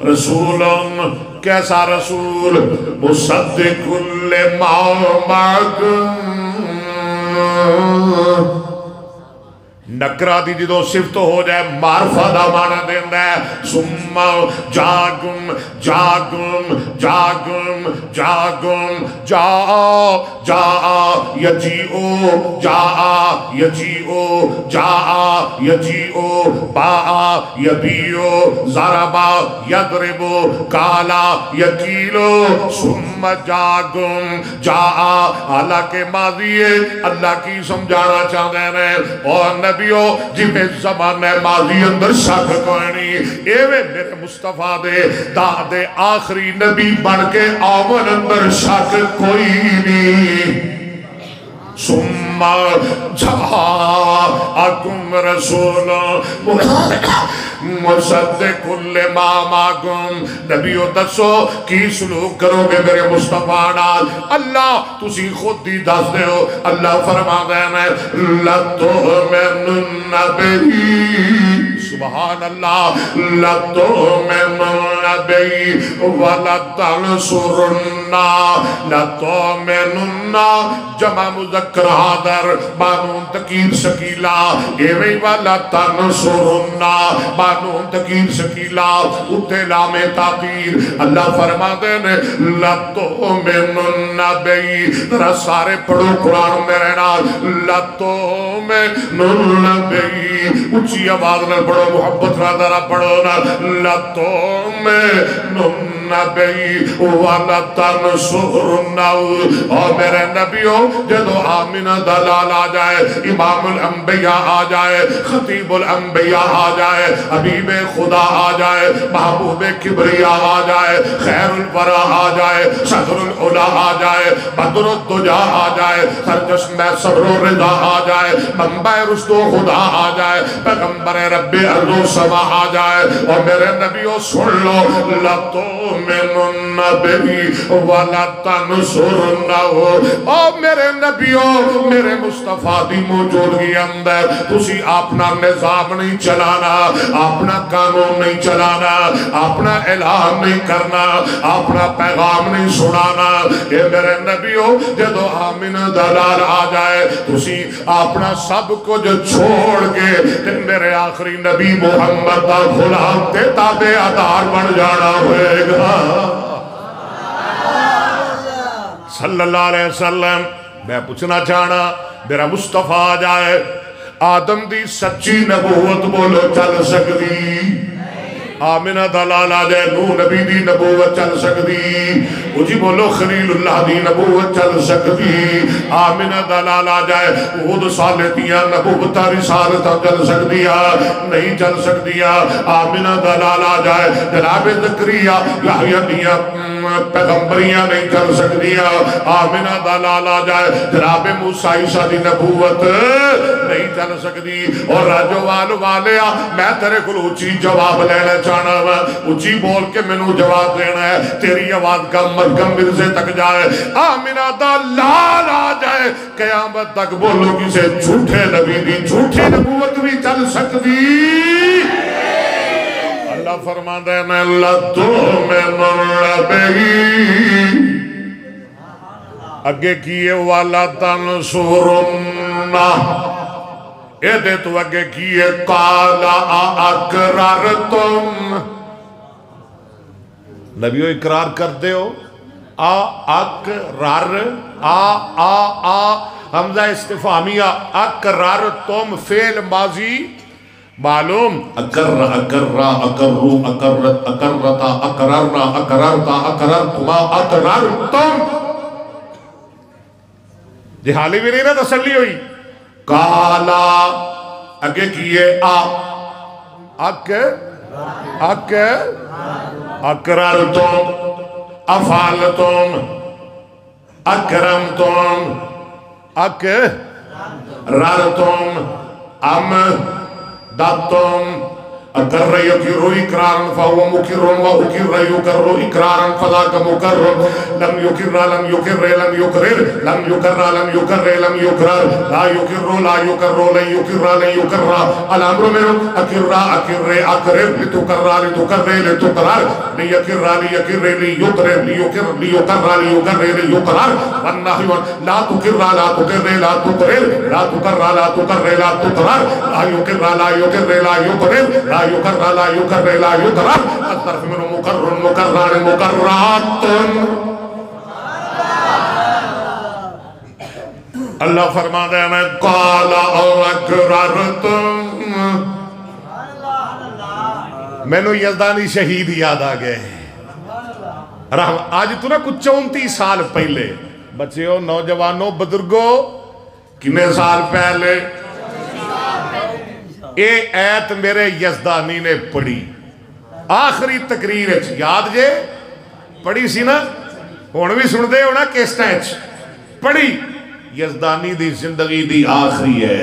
رسولن کیسا رسول مصدق لما معکم نکرہ دی جدو صفت ہو جائے معرفہ دا معنی دیندہ ہے سمہ جاگم یجیئو باء یبیو ضربا یضربو کالا یکیلو سمہ جاگم حالانکہ ماضی ہے اللہ کی سمجھانا چاہتے ہیں اور نبیو جمیں زمانہ ماضی اندر شک کوئی نہیں ایوے میرے مصطفیٰ دے آخری نبی بن کے آمن اندر شک کوئی نہیں سمہ جاءکم رسول مصدق لما معکم نبیو دسو کی سلوک کرو گے میرے مصطفیٰ نال اللہ تسی خود دی دس دے ہو اللہ فرما دینا لَتُؤْمِنُنَّ بِهِ سبحان اللہ لَتُؤْمِنُنَّ بِهِ وَلَتَنْصُرُنَّ لَتُؤْمِنُنَّ جمع مذکر حاضر بانون تکیر شکیلا ایویں وَلَتَنْصُرُنَّ بانون تکیر شکیلا اتلا میں تاقیر اللہ فرما دینے لَتُؤْمِنُنَّ بِهِ ذرا سارے پڑھو قرآن میرے نال لَتُؤْمِنُنَّ بِهِ اچھی آواز نال پڑھو محبت را ذرا پڑھو نا لَتُؤْمِنُنَّ بِهِ وَلَتَنْصُرُنَّ اور میرے نبیوں جدو آمینہ دلال آ جائے امام الانبیاء آ جائے خطیب الانبیاء آ جائے حبیب خدا آ جائے محبوب کبریاء آ جائے خیر الورا آ جائے صدر العلا آ جائے بدر الدجا آ جائے سرچشم صبر و رضا آ جائے منبع رشد و خدا آ جائے پیغمبر رب ارض و سما آ جائے اور میرے نبیوں سن لو لَتُؤْمِنُنَّ بِهِ وَلَتَنْصُرُنَّ اور میرے نبیوں میرے مصطفیٰ دی موجودگی اندر تسی اپنا نظام نہیں چلانا اپنا قانون نہیں چلانا اپنا اعلان نہیں کرنا اپنا پیغام نہیں سنانا اے میرے نبیوں جدو آمین دلال آ جائے تسی اپنا سب کچھ چھوڑ کے میرے آخری نبی محمد دا غلام تے تابع دار بن جانا ہوئے گا صلی اللہ علیہ وسلم میں پوچھنا چاہنا میرا مصطفیٰ آ جائے آدم دی سچی نبوت بولو چل سکتی آمینہ دلال آ جائے نوح نبی دی نبوت چل سکتی اجی بولو خلیل اللہ دی نبوت چل سکتی آمینہ دلال آ جائے اہد صالحیاں نبوتہ رسالتہ چل سکتیا نہیں چل سکتیا آمینہ دلال آ جائے جناب زکریا یحییٰ دیاں پیغمبریاں نہیں چل سکتیاں آمنہ دا لالا جائے جناب موسیٰ عیسیٰ دی نبوت نہیں چل سکتی اور راجو والیا میں تیرے کو اچھی جواب لینا چاہنا ہے اچھی بول کے میں نے جواب دینا ہے تیری آواز کم مرزے تک جائے آمنہ دا لالا جائے قیامت تک بولو کسے جھوٹے نبی دی جھوٹی نبوت بھی چل سکتی اللہ فرمان دے میں لدو میں مربہی اگے کیے والا تنصرنا اے دے تو اگے کیے قالا اقررتم نبیو اقرار کر دے ہو اقرار حمزہ استفہامیہ اقررتم فعل ماضی معلوم اقرر اقرر اقررو اقررت اقررتا اقررنا اقررتا اقررتما اقررتم جہالی بھی نہیں نا تسلی ہوئی کالا اگے کیے اقررتم افعلتم اکرمتم اقررتم داتم اقرر یقر اقرارا فهو مقر واقر یقر اقرارا فذاك مقرر لم يقر لم يقرر لم يقرر لم يقرر لم يقرر لم يقرر لا يقر لا يقر لن يقر لن يقر الامر من اقر اقر اقرر لتقرر لتقرر لتقرر ليقر ليقر ليقرر ليقر ليقر ليقرر ليقرر والنهي لا تقر لا تقر لا تقرر لا تقر لا تقر لا تقرر لا يقر لا يقر لا يقرر لا يقرر لا يقرر لا يقرر الطرف منه مقرر مقرر مقررات اللہ فرما دے میں قال اقررتم میں نو یزدانی شہید یاد آگئے آج تو نا کچھ 34 سال پہلے بچیوں نوجوانوں بزرگوں کنے سال پہلے اے ایت میرے یزدانی نے پڑھی آخری تقریر یاد جے پڑھی سی نا ہون بھی سن دے ہونا کس ٹائچ پڑھی یزدانی دی زندگی دی آخری ہے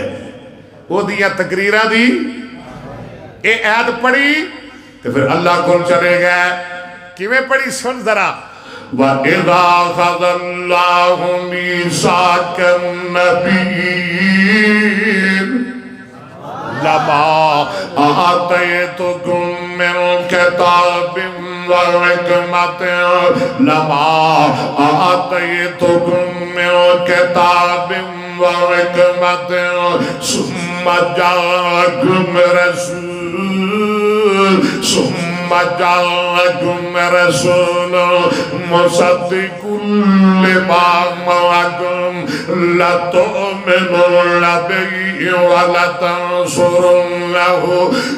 وہ دیا تقریرہ دی اے ایت پڑھی تو پھر اللہ کون چلے گئے کیویں پڑھی سن ذرا وَإِذَا خَذَ اللَّهُ مِيثَاقَ النَّبِيِّينَ لما آتيتكم من كتاب وحكمة لما آتيتكم من كتاب وحكمة ثم جاءكم رسول مصدق لما معكم لتؤمنن به ولتنصرنه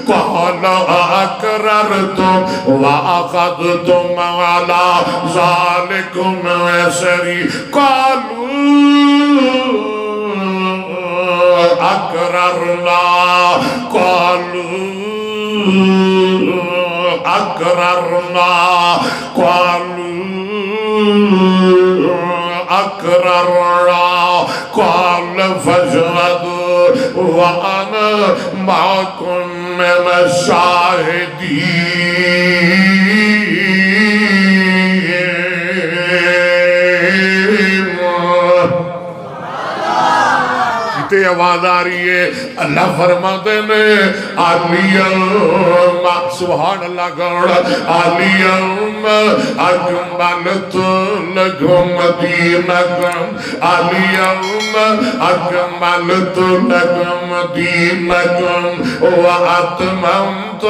قال أقررتم وأخذتم على ذلكم إصري قالوا أقررنا قالوا أقررنا قالوا أقررنا قال فاشهدوا وأنا معكم من الشاهدين کتے آواز آ رہی ہے اللہ فرماتے نے آلیوم سبحان اللہ گوڑا آلیوم اکملت لکم دینکم آلیوم اکملت لکم دینکم واتممت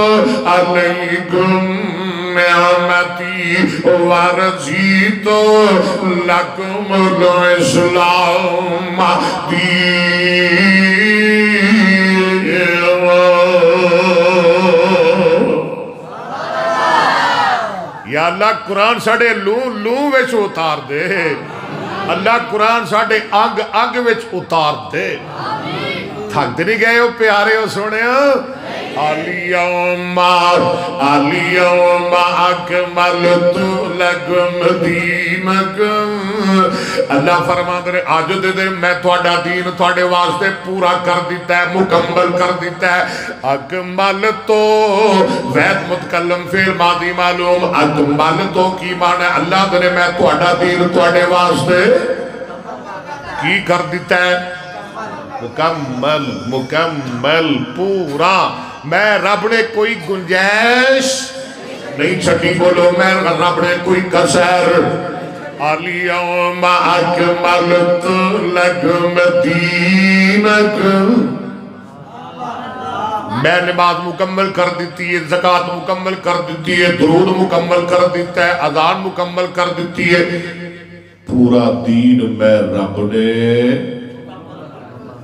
علیکم نعمتی ورزیت لکم الاسلام یا اللہ قرآن ساڑے لوں ویچ اتار دے اللہ قرآن ساڑے اگ ویچ اتار دے تھک نہیں گئے ہو پیارے ہو سونے اليوم اکملت لکم دینکم اللہ فرماتے ہیں آج دے دن میں تھوڑا دین تھوڑے واسطے پورا کر دیتا ہے مکمل کر دیتا ہے اکمل تو وید متکلم فعل ماضی معلوم اکمل تو کی معنی اللہ دے میں تھوڑا دین تھوڑے واسطے کی کر دیتا ہے مکمل مکمل پورا میں رب نے کوئی گنجائش نہیں چھٹی بولو میں رب نے کوئی کسر الیوم اکملت لکم دینکم میں نماز مکمل کر دیتی ہے زکوٰۃ مکمل کر دیتی ہے درود مکمل کر دیتا ہے اذان مکمل کر دیتی ہے پورا دین میں رب نے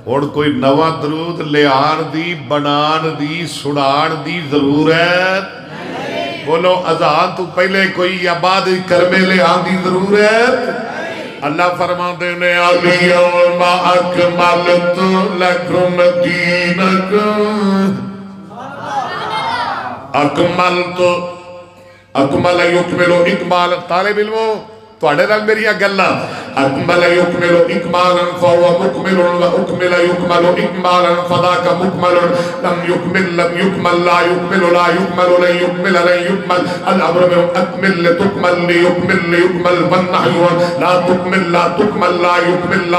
اور کوئی نوا درود لے آن دی بنان دی سنان دی ضرورت بولو اذان تو پہلے کوئی یا بعد کرمے لے آن دی ضرورت اللہ فرماتے ہیں الیوم اکملت لکم دینکم اکمل یکمل اکمال طالب علموں توڑے رنگ میری اگلہ اکمل یکمل اکمالا فہو مکمل و اکمل یکمل اکمالا فذاک مکمل لم یکمل لا یکمل لن یکمل لن یکمل الامر میں اکمل لتکمل لیکمل والنحی لا تکمل لا تکمل لا یکمل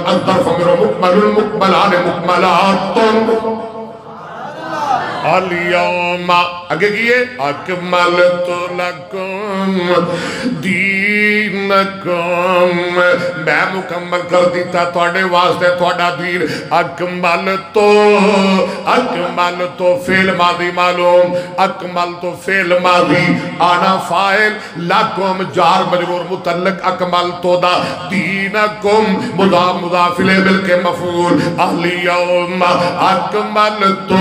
الظرف من مکمل مکملان مکملات الیوم آگے کیے اکملت لکم دینکم میں مکمل کر دیتا تھوڑے واسطے تھوڑا دین اکمل تو فعل ماضی معلوم اکمل تو فعل ماضی آنا فائل لکم جار مجرور متعلق اکمل تو دا دینکم مضاف مضاف الیہ مل کے مفعول الیوم اکملت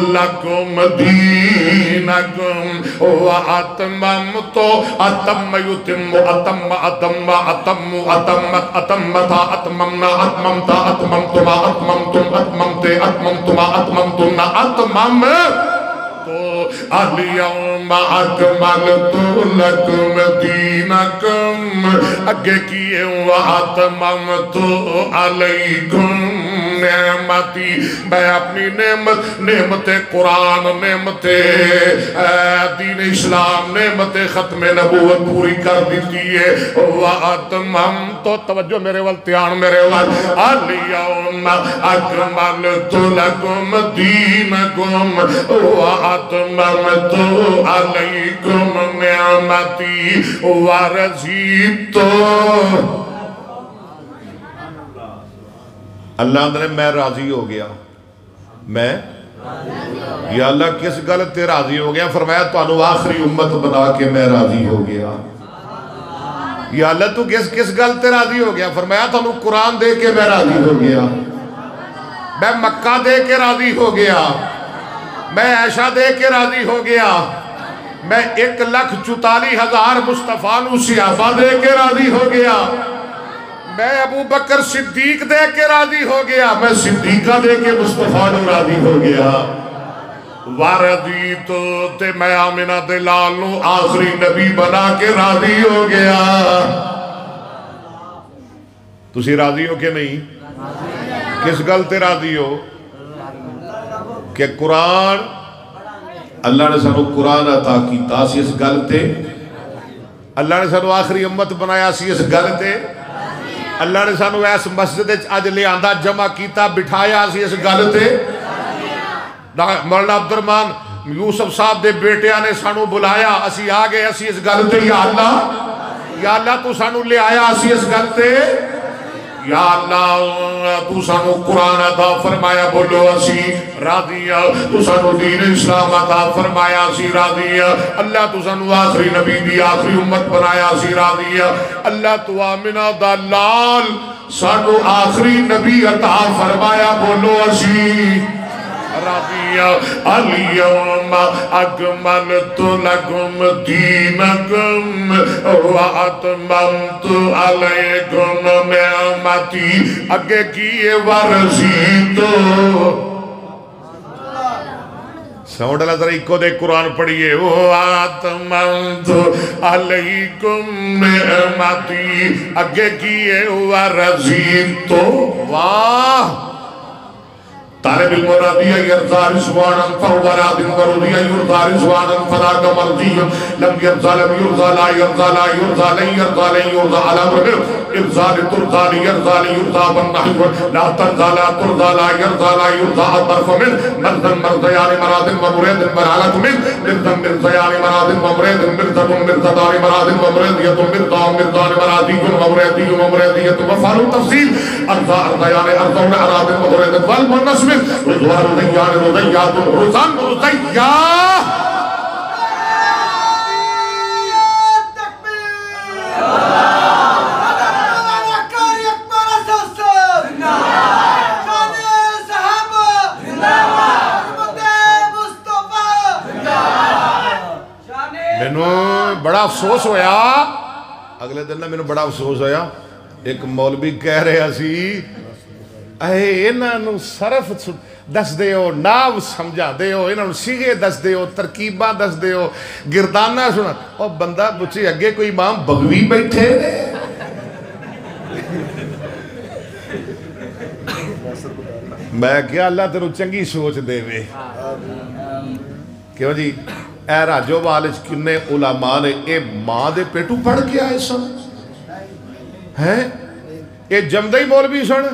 لکم دینکم واتممت اتم یتم اتم اتم اتم اتمت اتمتا اتممنا اتممتا اتممتما اتممتم اتممت اتممتما اتممتنا اتمم تو الیوم اکملت لکم دینکم اگے کیے واتممت علیکم نعمتی میں اپنی نعمت قرآن نعمت دین اسلام نعمت ختم نبوت پوری کر دیتی ہے وَأَتْمَمْتُ توجہ میرے والتیان میرے وال الیوم اکملت لکم دینکم وَأَتْمَمْتُ علیکم نعمتی وَرَزِيتُ اللہ نے میں راضی ہو گیا میں یا اللہ کس گل تے راضی ہو گیا فرمایا تو انو آخری امت بنا کے میں راضی ہو گیا یا اللہ تو کس گل تے راضی ہو گیا فرمایا تو انو قرآن دے کے میں راضی ہو گیا میں مکہ دے کے راضی ہو گیا میں عائشہ دے کے راضی ہو گیا میں 1,44,000 مصطفیٰ نو صحابہ دے کے راضی ہو گیا میں ابو بکر صدیق دے کے راضی ہو گیا میں صدیقہ دے کے مصطفیٰ نو راضی ہو گیا واردی تے میں آمنہ دلال نو آخری نبی بنا کے راضی ہو گیا تسی راضی ہو کہ نہیں کس گل تے راضی ہو کہ قرآن اللہ نے سانو قرآن عطا کیتا سی اس گل تے اللہ نے سانو آخری امت بنایا سی اس گل تے اللہ نے سانو ایس مسجد اج لے آندہ جمع کیتا بٹھایا سی اس گل تے مولانا عبدالرحمن یوسف صاحب دے بیٹیاں نے سانو بلایا اسی آگے اسی اس گل تے یا اللہ تو سانو لے آیا اسی اس گل تے یا اللہ تو سانو قرآن عطا فرمایا بولو اسی راضیہ تو سانو دین اسلام عطا فرمایا اسی راضیہ اللہ تو سانو آخری نبی دی آخری امت بنایا اسی راضیہ اللہ تو آمنہ دلال سانو آخری نبی عطا فرمایا بولو اسی راضیہ الیوم اکملت لکم دینکم واتممت علیکم نعمتی اگے کیے ورزیتو ساؤنڈ اللہ ذرا ایک دے قرآن پڑھئے وَاتْمَمْتُ عَلَيْكُمْ نِعْمَتِي اگے کیے وَرَزِيتُ واہ طالب المرادیہ یرزا رضوانا فوراد مرودیہ یرزا رضوانا فلاک مرضی لم یرزا لم یرزا لا یرزا لا یرزا لن یرزا لن یرزا علا مرمر ارزا لترزا لیرزا لیرزا بالنحو لا ترزا لا ترزا لا یرزا لا یرزا الطرف من مرزن مرزیان مراد ومرید مرالت من مرزن مرزیان مراد ومرید مرزن مرزدان مراد ومریدیت مرزا مرزان مرادی ومریدی ومریدیت وفعلو تفصیل ارزا ارزیان ارزون اراد ومرید والمنسب رضوان رضیان رضیات رضان رضیہ میں بڑا افسوس ہویا اگلے دن میں بڑا افسوس ہویا ایک مولوی کہہ رہا سی اے انہوں صرف دس دے ہو ناو سمجھا دے ہو انہوں سیغے دس دے ہو ترکیبہ دس دے ہو گردانہ سنا اور بندہ بچے اگے کوئی امام بغوی بیٹھے میں کیا اللہ تیرو چنگی سوچ دے وے کیوں جی اے راجو والج کنے علماء نے اے ماں دے پیٹو پڑھ کے آئے سن ہیں اے جمدہ ہی مولوی سن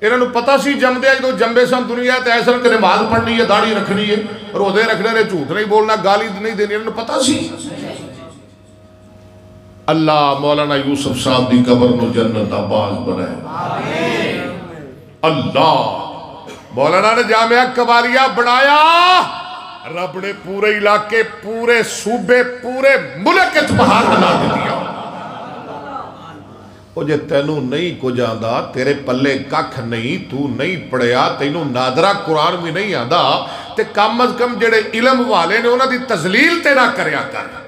انہوں پتا سی جمدے آج تو جمبے سن دنیا ہے تو ایسا کہ نماز پڑھنی ہے داڑھی رکھنی ہے روزے رکھنے نے جھوٹ نہیں بولنا گالی نہیں دینی انہوں پتا سی اللہ مولانا یوسف صاحب دی قبر نو جنت آباز بنائے اللہ مولانا نے جامعہ قبالیہ بنایا رب نے پورے علاقے پورے صوبے پورے ملک اتبہار بنا دیا وہ جے تینوں نہیں کو جاندہ تیرے پلے ککھ نہیں تو نہیں پڑھیا تینوں نادرہ قرآن بھی نہیں آندہ تے کم از کم جڑے علم والے نے انہاں دی تزلیل تے نہ کریا کر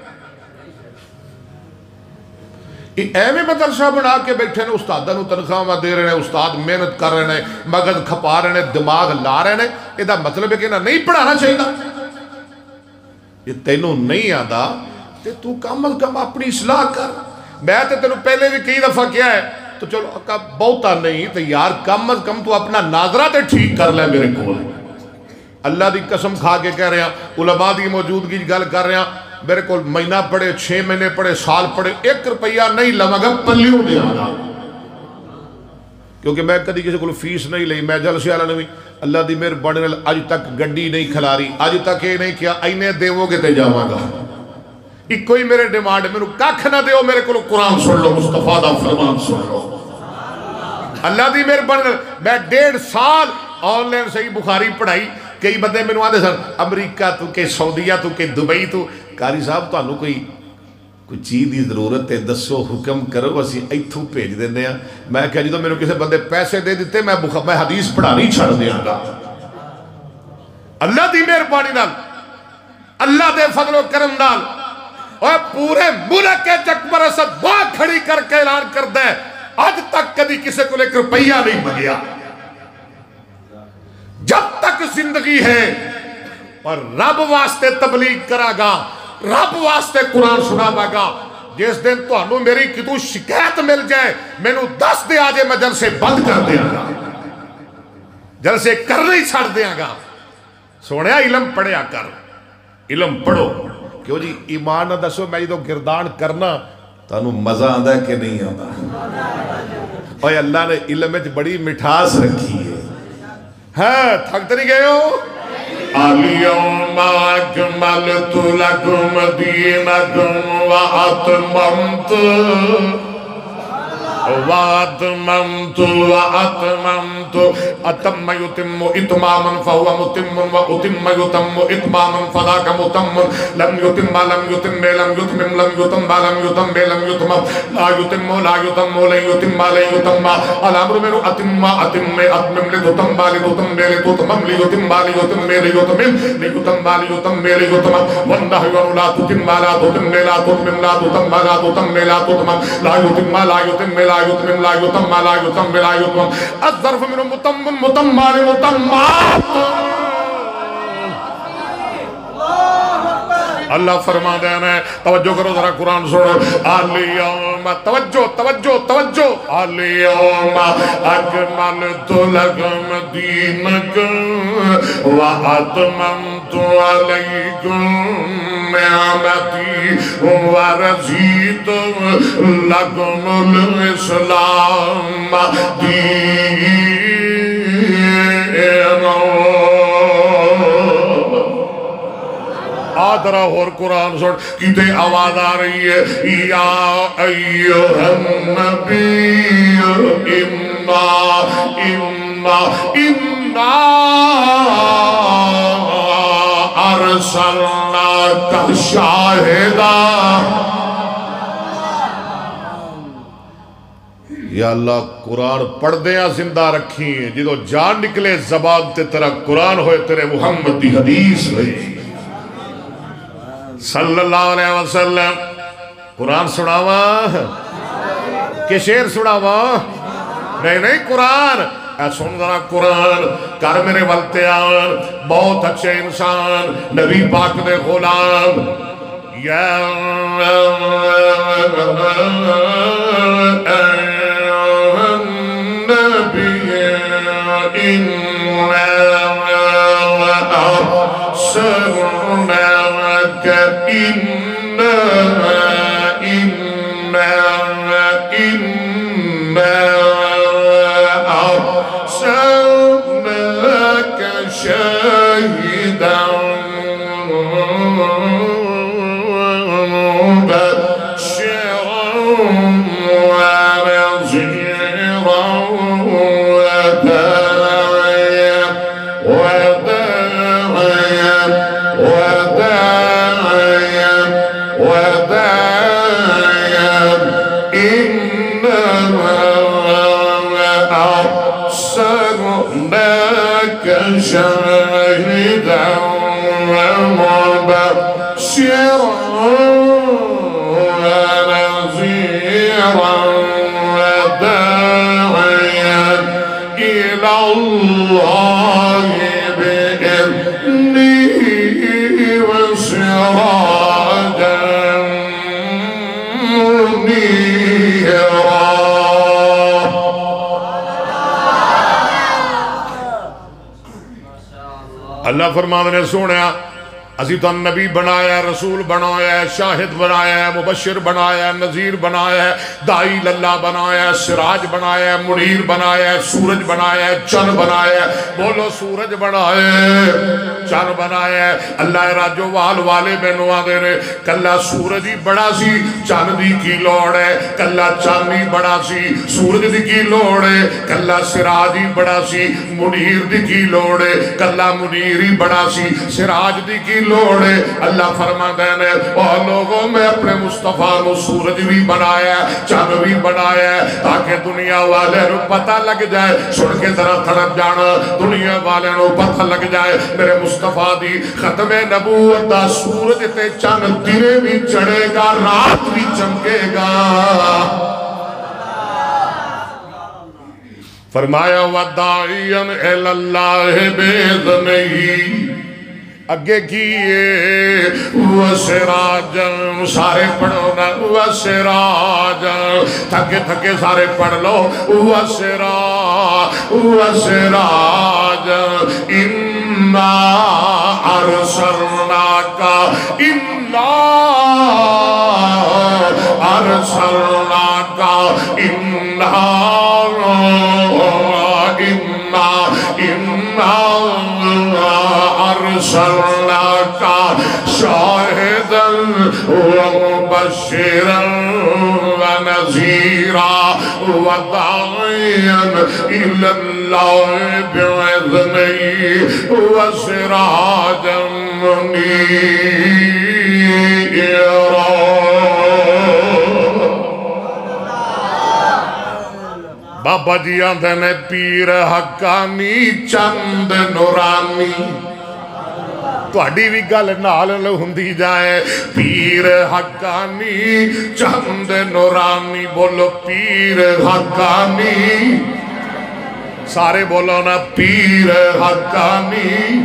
ایویں مدرسہ بنا کے بیٹھے نے استادہ نو تنخواہ دے رہے ہیں استاد محنت کر رہے ہیں مغز کھپا رہے ہیں دماغ لا رہے ہیں یہ دا مطلب ہے کہ انہاں نہیں پڑھانا چاہیے یہ تینوں نہیں آندہ تے تو کم از کم اپنی اصلاح کر میں تے تینوں پہلے بھی کئی دفعہ کیا ہے تو چلو بہتا نہیں تو یار کم از کم تو اپنا ناظرہ تے ٹھیک کر لے میرے کو اللہ دی قسم کھا کے کہہ رہے ہیں علماء دی موجودگی گل کر رہے ہیں میرے کو مہینہ پڑے 6 مہینے پڑے سال پڑے 1 روپیہ نہیں لمگا پلیوں دے آنا کیونکہ میں کدی کسی کو فیس نہیں لئی میں جلسے والا نہیں اللہ دی میرے بڑھنے آج تک گڈی نہیں کھلاری آج تک یہ نہیں کیا اینے دیو گے تے جاواں گا ایک کوئی میرے ڈیمانڈ میرے کاکھ نہ دیو میرے کو قرآن سن لو مصطفیٰ دا فرمان سن لو اللہ دی میرے بڑھنے میں 1.5 سال آن لائن صحیح بخاری پڑھائی کئی بندے میں آدھے سن امریکہ تو کہ سعودیہ تو کہ دبئی تو قاری صاحب تو انہوں کوئی چیز دی ضرورت ہے دسو حکم کرو اسی ایتھو بھیج دینے ہیں میں کہا جی تو میرے کسی بندے پیسے دے دیتے میں حدیث پڑھانی چھڑ دیا گا اللہ دی مہربانی نال اللہ دے فضل و کرم نال اور پورے ملک کے جکبر اسد بات کھڑی کر کے اعلان کر دے آج تک کدی کسی کو 1 روپیہ نہیں بگیا جب تک زندگی ہے اور رب واسطے تبلیغ کرا گا رب واسطے قرآن سنا گا جس دن تو انہوں میری کتو شکایت مل جائے میں نو 10 دے آجے میں جلسے بند کر دیا گا جلسے کر نہیں چھڑ دیا گا سوڑیا علم پڑھیا کر علم پڑھو کیوں جی ایمان نہ دسو میں تو گردان کرنا تو انہوں مزہ آندہ ہے کہ نہیں آندہ اور اللہ نے علم میں بڑی مٹھاس رکھی ہے ہاں تھکتے نہیں گئے ہو اليوم اکملت لکم دینکم واتممت اتم یتم اتماما فهو متم واتم یتم اتماما فذاک متم لم یتم لم یتم لم یتمم لم یتم لم یتم لم یتم لا یتم لا یتم لن یتم لن یتم الامر من اتم اتم اتمم لتتم لتتم لتتمم لیتم لیتم لیتمم لیتم لیتم لیتم والنهی لا تتم لا تتم لا تتمم لا تتم لا تتم لا تتمم لا یتم لا یتم لا يتمم لا يتم لا يتم لا يتم الظرف من متم متم مال متمات اللہ فرما دینا ہے توجہ کرو ذرا قرآن سنو الیوم توجہ توجہ توجہ الیوم اکملت لکم دینکم واتممت علیکم نعمتی ورضیت لکم الاسلام دینا آدھرا اور قرآن سن کتے آواز آ رہی ہے یا ایوہ النبی انا ارسلناک شاہدا یا اللہ قرآن پڑھ دیاں زندہ رکھی ہیں جدو جان نکلے زبان تے تیرا قرآن ہوئے تیرے محمد دی حدیث ہوئے صلی اللہ علیہ وسلم قرآن سناوا کہ شعر سناوا نہیں قرآن اے سن ذرا قرآن کر میرے ولتے آن بہت اچھے انسان نبی پاک دے غلام یا نبی سرناک أرسلناك شاهدا مبشرا ونذيرا شاهدا ومبشرا ونذيرا وداعيا إلى الله بإذنه وسراجا منيرا اللہ فرمانے نے سوڑیا اسی تو نبی بنایا رسول بنایا شاہد بنایا مبشر بنایا نذیر بنایا دائی اللہ بنایا سراج بنایا منیر بنایا سورج بنایا چن بنایا بولو سورج بنایا چن بنایا اللہ راجو وال والے بینو آدھے نے کلا سورج ہی بڑا سی چن دی کی لوڑ ہے کلا چن ہی بڑا سی سورج دی کی لوڑ ہے کلا سراج ہی بڑا سی منیر دی کی لوڑ ہے کلا منیر ہی بڑا سی سراج دی کی لوڑے اللہ فرما دینے اور لوگوں میں اپنے مصطفیٰ کو سورج بھی بنایا چاند بھی بنایا تاکہ دنیا والے نو پتہ لگ جائے سن کے ذرا تھڑپ جانا دنیا والے نو پتہ لگ جائے میرے مصطفیٰ دی ختم نبوت دا سورج تے چاند دنے بھی چڑھے گا رات بھی چمکے گا فرمایا وَدَّاعِيًا إِلَى اللَّهِ بِإِذْنِهِ اگے کیے وَسِرَاجًا سارے پڑھو نا وَسِرَاجًا تھکے تھکے سارے پڑھ لو وَسِرَاجًا إِنَّا أَرْسَلْنَاكَ إِنَّا أَرْسَلْنَاكَ أرسلناك شاهدا ومبشرا ونذيرا وداعيا إلى الله بإذنه وسراجا منيرا بابا جی آندھے نے پیر حقانی چند نورانی تہاڈی بھی گل نال ہوندی جائے پیر حقانی چند نورانی بولو پیر حقانی سارے بولو نا پیر حقانی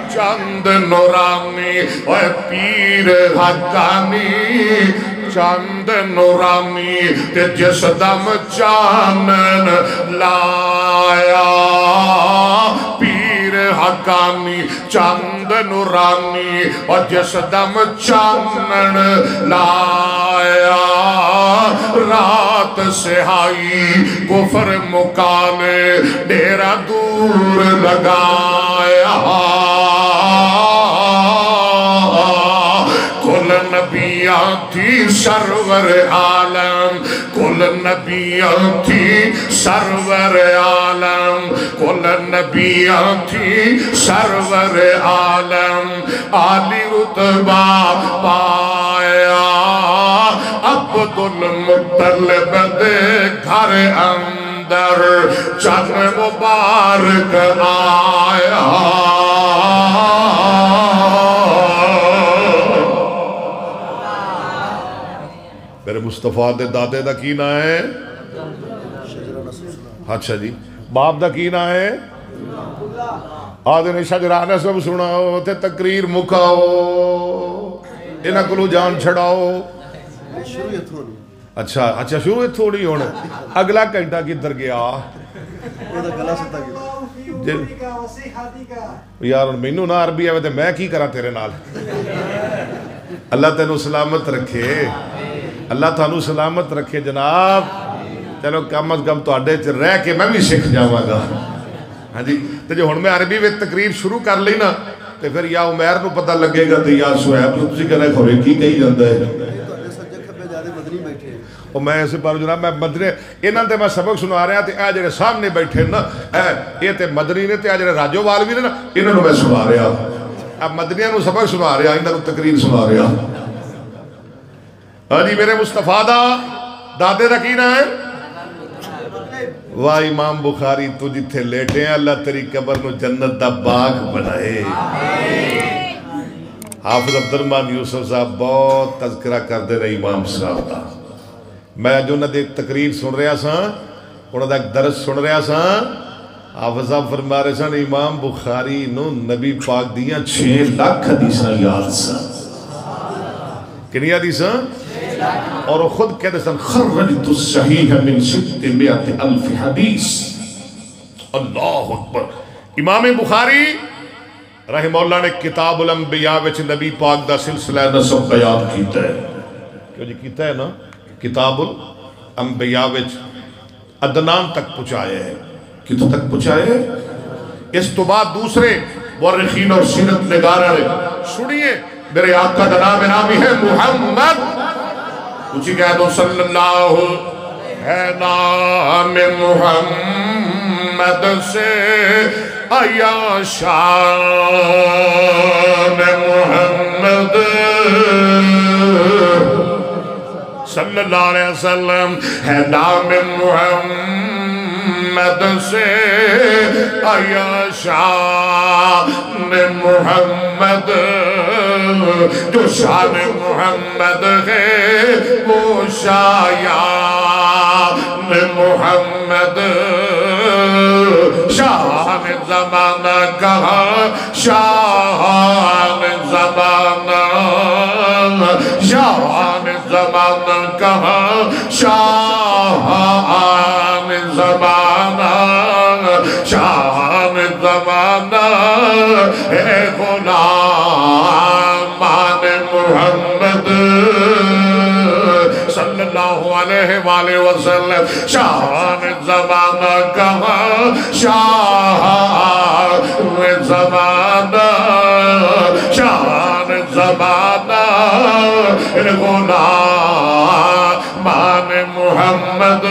چند نورانی اے پیر حقانی چند نورانی تے جس دم چانن لایا پیر حقانی چند نورانی اور جس دم چانن لایا رات سہائی کفر مکانے ڈیرا دور لگایا کل نبیاں تھی سرور عالم کل نبیاں تھی سرور عالم کل نبیاں تھی سرور عالم عالی رتبہ پایا عبد المطلب دے گھر اندر چند مبارک آیا میرے مصطفیٰ دے دادے دا کی نا ہے اچھا جی باپ دا کی نا ہے آدھے نے شجرانہ سب سناؤ تے تقریر مکاؤ انہاں کلو جان چھڑاؤ اچھا شروع تھوڑی ہونے اگلا گھنٹہ کدھر گیا یار مینو نہ عربی آوے تے میں کی کرا تیرے نال اللہ تینوں سلامت رکھے اللہ تانوں سلامت رکھے جناب چلو کم از کم تو اڈے چ رہ کے میں بھی سکھ جاواں گا ہاں جی تے جو ہن میں عربی وچ تقریر شروع کر لی نا تے پھر یا عمیر نو پتہ لگے گا تے یا سہیب نو تسی کہنا کھورے کی کہی جاندا ہے اور میں اسے پارو جناب میں مدنی انہاں تے میں سبق سنا رہا تے اے جڑے سامنے بیٹھے نا اے تے مدنی نے تے اے جڑے راجو والوی نے نا انہاں نو میں سنا رہا اب مدنیاں نو سبق سنا رہا انہاں نو تقریر سنا رہا ہاں جی میرے مصطفیٰ دا دادے دا کینا ہے واہ امام بخاری تو جتھے لیٹے ہیں اللہ تیری قبر نو جنت دا باغ بنائے حافظ عبدالرحمن یوسف صاحب بہت تذکرہ کر دے رہے امام صاحب دا میں جو نہ ایک تقریر سن رہا سا انہوں دا ایک درس سن رہا سا حافظ صاحب فرما رہے سن امام بخاری نو نبی پاک دیاں 6 لاکھ حدیثاں یاد سا کنی حدیثاں اور وہ خود کہتے سن خرجت الصحیح من 600,000 حدیث اللہ اکبر امام بخاری رحمہ اللہ نے کتاب الانبیاء وچ نبی پاک دا سلسلہ نسب بیان کیتا ہے کیوں جی کیتا ہے نا کتاب الانبیاء وچ عدنان تک پہنچائے ہے کتوں تک پہنچائے ہے اس تو بعد دوسرے مورخین اور سیرت نگارہ سنیے میرے آقا کا نامی ہے محمد کچھ کہہ دو صلی اللہ ہے نام محمد سے آیا شان محمد صلی اللہ علیہ وسلم ہے نام محمد سے آیا شان محمد جو شان محمد ہے وہ شایان محمد شان زمانہ کہاں شان زمانہ شان زمانہ کہاں شان زمانہ شان زمانہ اے غلام محمد صلی اللہ علیہ وآلہ وسلم شان زمانہ کہاں شان زمانہ شان زمانہ غلام محمد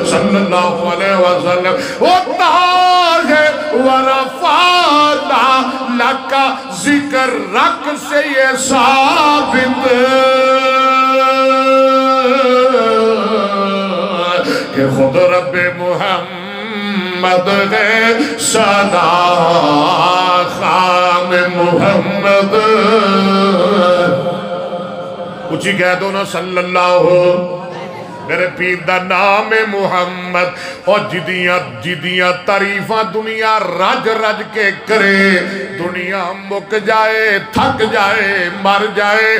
صلی اللہ علیہ وسلم وہ تاج ورفعنا لکا ذکر رکھ سے یہ ثابت کہ خود رب محمد ہے صدا خان محمد کچھ ہی کہہ دو نا صلی اللہ میرے پیر دا نام محمد اور جدیاں تعریفاں دنیا رج رج کے کرے دنیا مک جائے تھک جائے مر جائے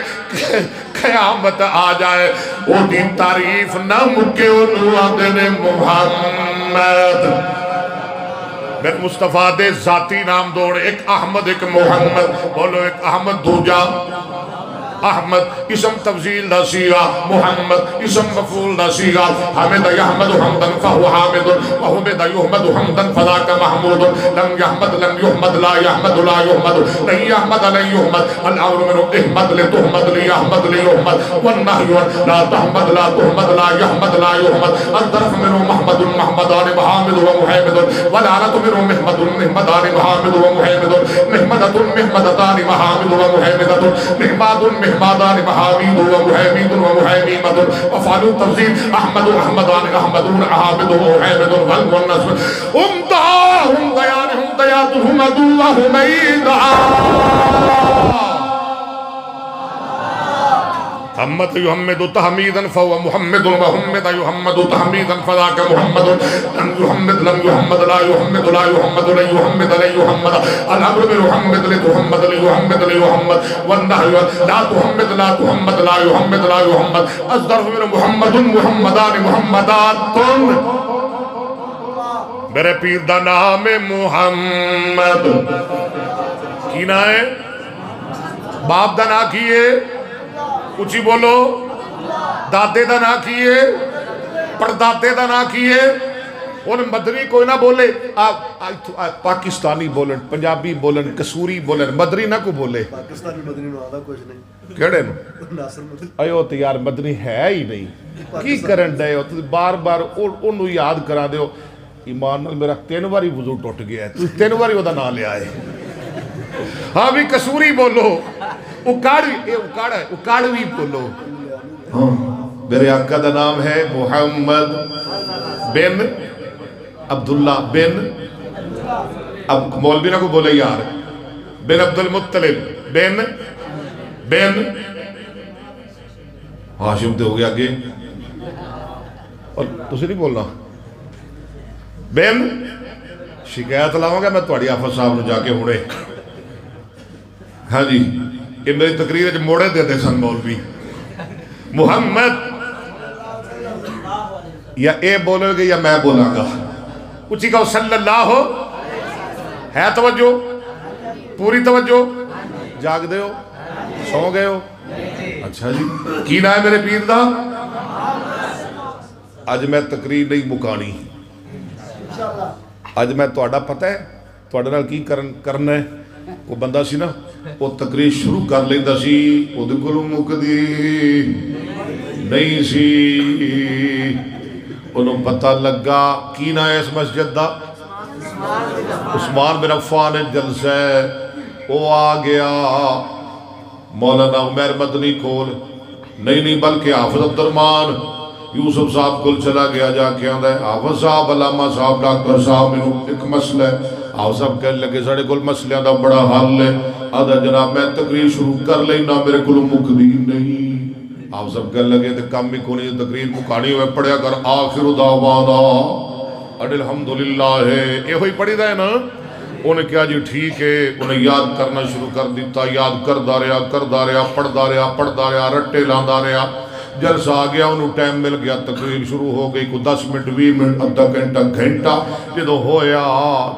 قیامت آ جائے وہ دی تعریف نہ مکے انہوں آدھے نے محمد میرے مصطفیٰ دے ذاتی نام دوڑے ایک احمد ایک محمد بولو ایک احمد دوجا احمد اسم تفضیل دا سیغا محمد اسم مفعول دا سیغا حمد یحمد حمدن فہو حامد وحمد یحمد حمدن فذاک محمود لم یحمد لم یحمد لا یحمد لا یحمد لن یحمد لن یحمد الامر منو احمد لتحمد لیحمد لیحمد والنحی لا تحمد لا تحمد لا یحمد لا یحمد الظرف منو محمد محمدان محامد ومحمد والعالت منو محمد محمدان محامد ومحمد محمدت محمدتان محامد ومحمدت محمد محمدان محامد ومحامد ومحامد وفعلوا تفضیل احمد احمدان احمدون احامد ومحامد والنصب هم ديان هم حميدا محمد يحمد تحميدا فهو محمد ومحمد يحمد تحميدا فذاك محمد لم يحمد لم يحمد لا يحمد لا يحمد لا يحمد لا يحمد الامر بمحمد لتحمد ليحمد ليحمد والنهي لا تحمد لا تحمد لا يحمد لا يحمد الظرف من محمد محمدان محمدات میرے پیر دا نام محمد کی نا ہے باپ دا نا کیے کچھ ہی بولو دادے دا نا کیے پردادے دا نا کیے ان مدنی کوئی نہ بولے پاکستانی بولن پنجابی بولن کسوری بولن مدنی نہ کو بولے پاکستانی مدنی نو آدھا کچھ نہیں کیڑے نو ناصر مدنی ایو تو یار مدنی ہے ہی نہیں کی کرن دے ہو بار بار انہوں یاد کرا دے ہو ایمان میرا 3 باری وضو ٹوٹ گیا ہے تو 3 باری وہ دا نہ لے آئے ہاں بھی کسوری بولو اکاڑوی بولو میرے آقا دا نام ہے محمد بن عبداللہ بن اب مولوی نہ کو بولے یار بن عبد المطلب بن ہاشم تے ہو گیا آگے اور تسی نہیں بولنا بن شکایت لاؤں گا میں توڑی آفت صاحب نے جا کے ہوڑے ہاں جی یہ میری تقریر موڑے دیتے سن مولوی محمد یا اے بولے گے یا میں بولاں گا اچھی کہو صلی اللہ ہو ہے توجہ پوری توجہ جاگ دے ہو سو گئے ہو اچھا جی کی نہ ہے میرے پیر دا آج میں تقریر نہیں مکانی آج میں توڑا پتہ ہے توڑا نال کی کرنا ہے وہ بندہ سی نا وہ تقریر شروع کر لیندہ سی وہ دکلو مکدی نہیں سی انہوں پتہ لگا کی نہ ہے اس مسجد دا عثمان بن عفان جلسہ وہ آ گیا مولانا عمر مدنی کول نہیں بلکہ حافظ عبدالرحمن یوسف صاحب کل چلا گیا جا کے آندہ ہے حافظ صاحب علامہ صاحب ڈاکٹر صاحب میں ایک مسئلہ ہے حافظ صاحب کہنے لگے ساڑھے کل مسئلہ دا بڑا حل ہے آدھا جناب میں تقریر شروع کر لینا میرے کل مقدیر نہیں حافظ صاحب کہنے لگے تو کم ہی کونی تقریر مکانی ہوئے پڑھیا کر آخر دعوانا الحمدللہ ہے یہ ہوئی پڑھی دا ہے نا انہیں کیا جی ٹھیک ہے انہیں یاد کرنا شروع کر دیتا یاد کردہ رہا پڑھدہ رہا رٹے لاندہ رہا جلسہ آ گیا انہوں ٹائم مل گیا تقریر شروع ہو گئی کو 10 منٹ 20 منٹ ادھا گھنٹہ جدو ہویا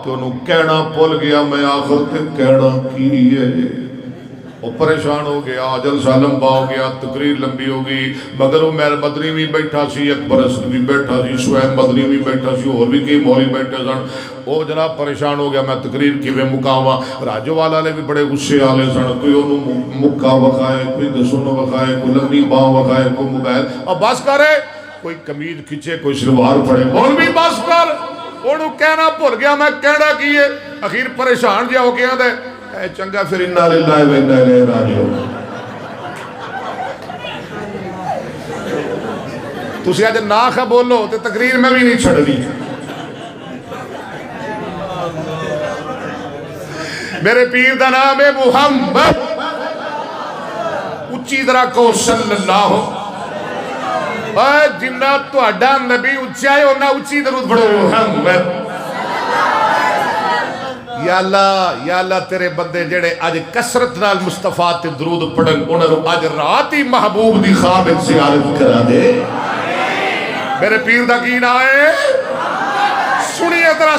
تو انہوں کہنا پول گیا میں آخر تے کہنا کیے وہ پریشان ہو گیا جلسہ لمبا ہو گیا تقریر لمبی ہو گئی مگر وہ میر مدنی بھی بیٹھا سی اکبر اسد بھی بیٹھا سی شعیب مدنی بھی بیٹھا سی اور بھی کئی مولی بیٹھے سن وہ جناب پریشان ہو گیا میں تقریر کی میں مکاواں راجو والا لے بھی بڑے غصے آلے سن کوئی انہوں مکہ وکھائے کوئی دسون وکھائے کوئی لمبی باں وکھائے کوئی موبائل اب بس کرے کوئی کمیز کھچے کوئی شلوار پڑے بول بھی بس کر انہوں کہنا بھول گیا میں کہنا کیے اخیر پریشان جا ہو گیا دے اے چنگا پھر انہا للہ و انہا لے راجو تسی آج ناخہ بولو تے تقریر میں بھی نہیں چھڑ دی میرے پیر دا نام ہے محمد اچھی طرح کو صلی اللہ اے جنہ تو اڈا نبی اچھا ہے انہا اچھی درود پڑھو محمد یا اللہ تیرے بندے جڑے آج کسرت نال مصطفیٰ تے درود پڑھن انہوں نے آج راتی محبوب دی خواب زیارت کرا دے میرے پیر دا کی آئے سنیے ذرا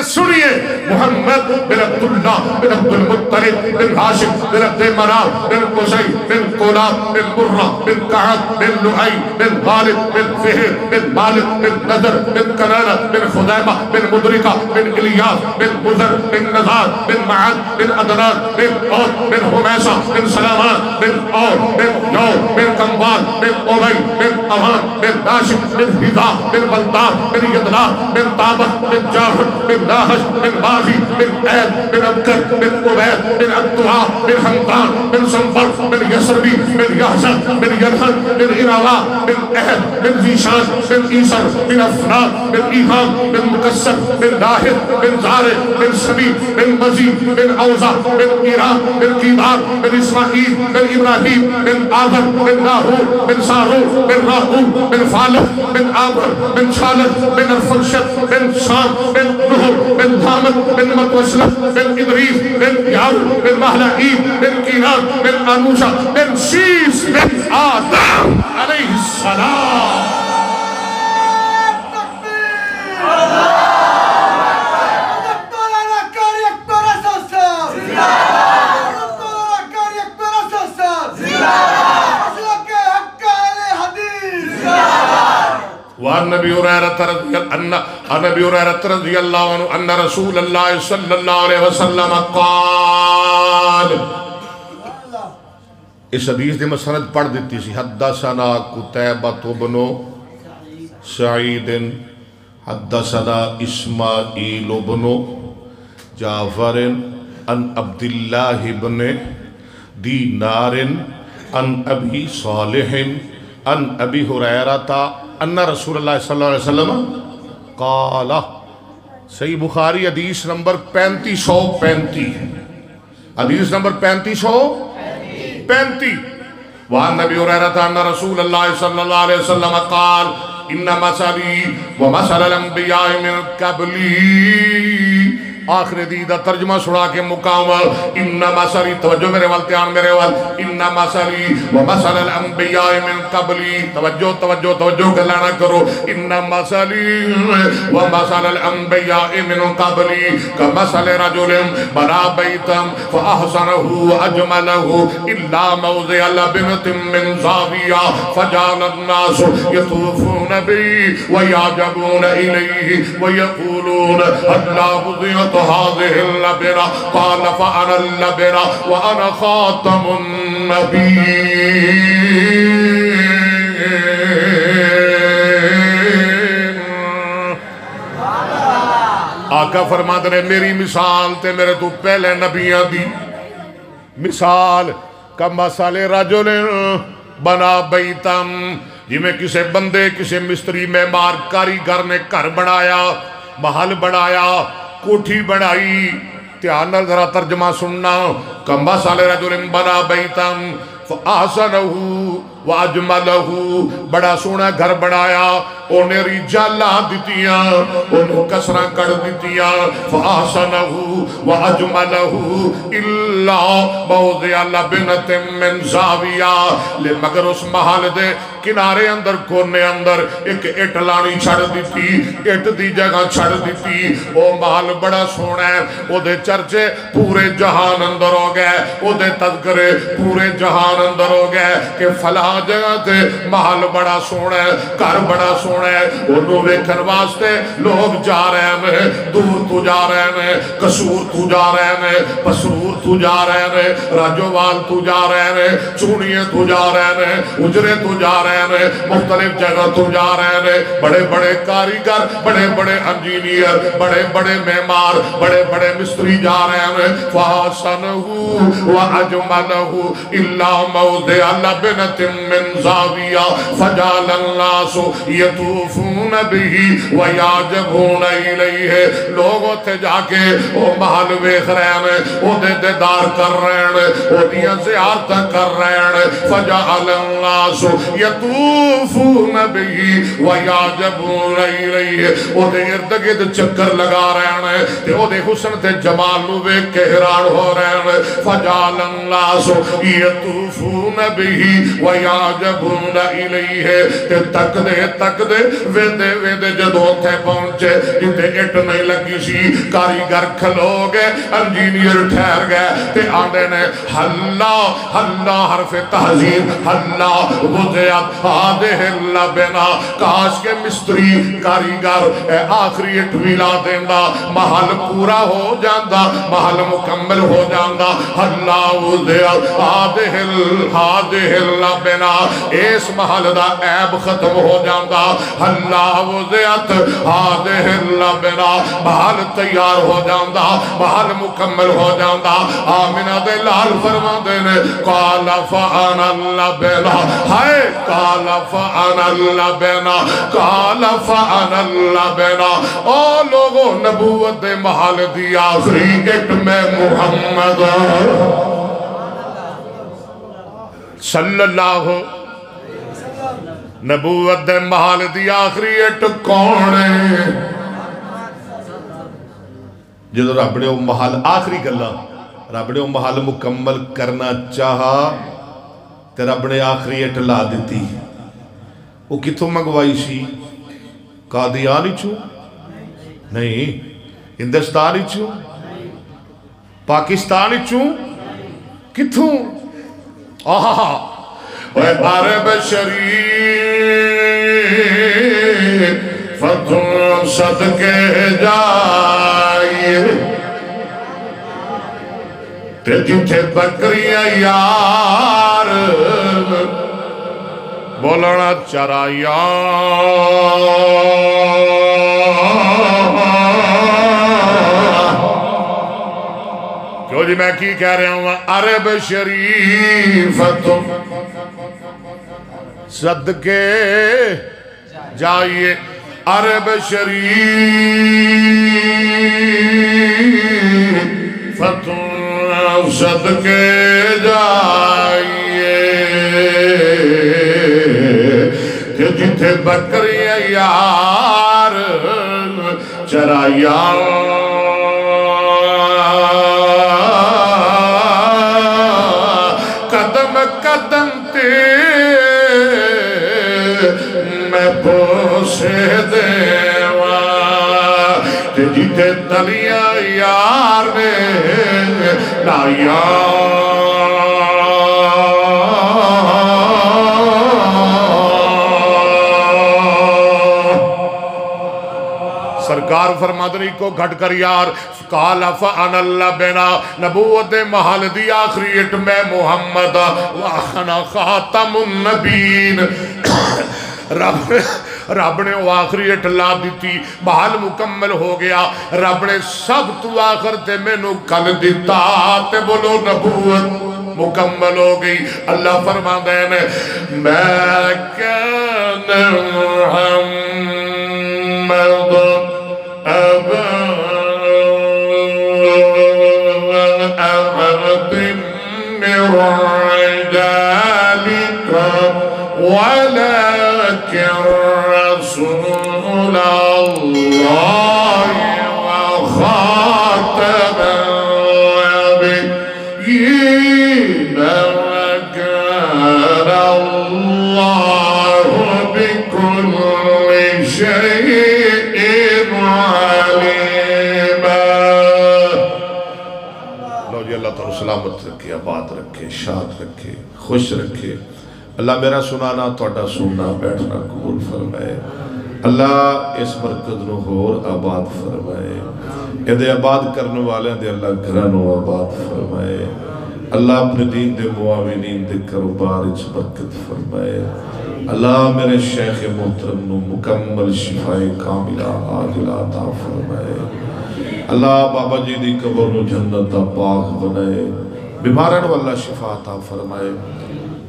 سنیے محمد بن عبداللہ بن عبد المطلب بن ہاشم بن عبد مناف بن قصی بن کلاب بن مرہ بن کعب بن لؤی بن غالب بن فہر بن مالک بن نضر بن کنانہ بن خزیمہ بن مدرکہ بن الیاس بن مزر بن نزار بن معد بن عدنان بن عود بن حمیسہ بن سلامان بن عود بن یور بن کمبال بن اولی بن امان بن ناشم بن حضا بن بلتان بن یدلا بن طابق بن جاہد بن ناحش بن باغی بن عید بن ابکر بن عبید بن عبداللہ بن حمدان بن سنفر بن یسربی بن یحزن بن یرحن بن عراوہ بن احد بن زیشان بن عیسر بن افنان بن ایحام بن مکسر بن لاحد بن زارع بن سبی بن مزید بن اوزا بن ایران بن قیدار بن اسماعیل بن ابراہیم بن آذر بن ناہور بن سارور بن راہور بن فالح بن آمر بن شالد بن ارفنشد بن شام بن نہر بن دھامت بن متوسلف بن ادریس بن یعر بن محلعیب بن کینان بن آنوشا بن شیس بن آدم علیہ السلام وعن نبی حریرہ رضی اللہ عنہ ان رسول اللہ صلی اللہ علیہ وسلم قال اس حدیث دی مسند پڑھ دیتی سی حدثنا قتیبہ بن سعید حدثنا اسماعیل بن جعفر عن عبداللہ بن دینار عن ابی صالح عن ابی حریرہ ان رسول اللہ صلی اللہ علیہ وسلم قال صحیح بخاری حدیث نمبر 3535 حدیث نمبر 3535 وعن نبی حریرہ ان رسول اللہ صلی اللہ علیہ وسلم قال ان مثلی ومثل الانبیاء من قبلی آخر دیدہ ترجمہ سنا کے مکامل ان مثلی توجہ میرے والتیان میرے وال ان مثلی ومثل الانبیاء من قبلی توجہ گلانا کرو ان مثلی ومثل الانبیاء من قبلی کمثل رجل بنا بیتم فاحسنه اجمله الا موضع لبنت من زاویہ فجعل الناس يطوفون بی ويعجبون الیہ ويقولون اللہ ضیط هذه اللبنة قال فأنا اللبنة وأنا خاتم النبيين آقا فرماتے ہیں میری مثال تے میرے تو پہلے نبیاں دی مثال کمثل رجل بنا بیتم جی میں کسے بندے کسے مستری معمار کاریگر نے گھر بنایا محل بنایا کوٹھی بنائی تیانر ذرا ترجمہ سننا کمثل رجل بنا بیتم فآسنہو واجملہو بڑا سونا گھر بنایا انہیں رجالہ دیتیاں انہیں کسرہ کر دیتیاں فآسنہو واجملہو اللہ موضع لبنت من زاویہ لے مگر اس محل دے کنارے اندر کونے اندر ایک اٹلانی چھڑ دیتی اٹ دی جگہ چھڑ دیتی وہ محل بڑا سونا ہے وہ دے چرچے پورے جہان اندر ہو گئے وہ دے تذکرے پورے جہان اندر ہو گئے کہ فلاں جگہ تے محل بڑا سونا ہے گھر بڑا سونا ہے انہوں ویکھن واسطے لوگ جا رہے ہیں دور تو جا رہے ہیں قصور تو جا رہے ہیں پسرور تو جا رہے ہیں راجوال تو جا رہے ہیں چونیے تو جا رہے ہیں اجرے تو جا رہے ہیں مختلف جگہ تو جا رہے ہیں بڑے بڑے کاریگر بڑے بڑے انجینئر بڑے بڑے معمار بڑے بڑے مستری جا رہے ہیں فَحَسَنَهُ وَأَجْمَلَهُ إِلَّا مَوْضِعَ لَبْنَةٍ من زاویہ فجعل الناس یطوفون به ویعجبون الیہ لوگ اتھے جا کے او محل ویکھ رہے ہیں او دے دیدار کر رہے ہیں او دیاں زیارت کر رہے ہیں فجعل الناس یطوفون به ویعجبون الیہ او دے ارد گرد چکر لگا رہے ہیں تے او دے حسن تے جمال نو ویکھ کے حیران ہو رہے ہیں فجعل الناس یطوفون به ویعجبون الیہ تے تک دے ویندے ویندے جدوں تے پہنچے جتے اٹ نہیں لگی سی کاریگر کھلو گئے انجینئر ٹھہر گئے تے آندے نے حلا حلا حرف تحذیر حلا وضعت هذه اللبنہ کاش کے مستری کاریگر اے آخری اٹ ویلا دیندہ محل پورا ہو جاندہ محل مکمل ہو جاندہ حلا وضعت هذه اللبنہ اس محل دا عیب ختم ہو جاندہ حلا وضعت هذه اللبنہ محل تیار ہو جاندہ محل مکمل ہو جاندہ آمینہ دے لال فرما دینے قال فانا اللبنہ ہائے قال فانا اللبنہ قال فانا اللبنہ او لوگو نبوت دے محل دی آخری اٹ میں محمد صلی اللہ نبوت دے محل دی آخری اٹ کونے جدو رب نے وہ محل آخری گلا رب نے وہ محل مکمل کرنا چاہا تے رب نے آخری اٹ لا دیتی وہ کتوں منگوائی سی قادیانی چھو نہیں ہندوستانی چھو پاکستانی چھو کتوں آہا اے عرب شریف فتن صدقے جائیے تے جتھے بکریاں یار بولنا چرایا کیوں جی میں کی کہہ رہا ہوں عرب شریف تم صدقے جائیے عرب شریف تم صدقے جائیے کہ جتھے بکریاں یار چرایا قدم قدم تے میں پوسے دیوا تے جتھے تلیاں یار نے لایا سرکار فرمادنی کو گھٹ کر یار قال فانا اللبنہ نبوت محل دی آخری اٹ میں محمد وانا خاتم النبین رب نے وہ آخری اٹ لا دیتی محل مکمل ہو گیا رب نے سب تو آخر تے میں نو کل دیتا تے بولو نبوت مکمل ہو گئی اللہ فرما دینے میں کان محمد ولكن رسول الله وخاتم النبيين وكان الله بكل شيء عليما لو جی اللہ تعالیٰ سلامت رکھے آباد رکھے شاد رکھے خوش رکھے اللہ میرا سنانا توڑا سننا بیٹھنا قبول فرمائے اللہ اس برکت نو ہور آباد فرمائے ادھے آباد کرنے والے دے اللہ گھرانو آباد فرمائے اللہ اپنے دین دے معاونین دے کاروبار اس برکت فرمائے اللہ میرے شیخ محترم نو مکمل شفاء کاملہ عاجلہ عطا فرمائے اللہ بابا جی دی قبر نو جنت دا باغ بنائے بیمارن واللہ شفاء عطا فرمائے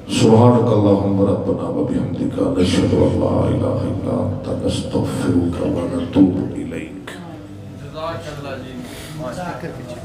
سبحانك اللهم ربنا وبحمدك نشهد ان لا اله الا انت نستغفرك ونتوب اليك. جزاک اللہ جی.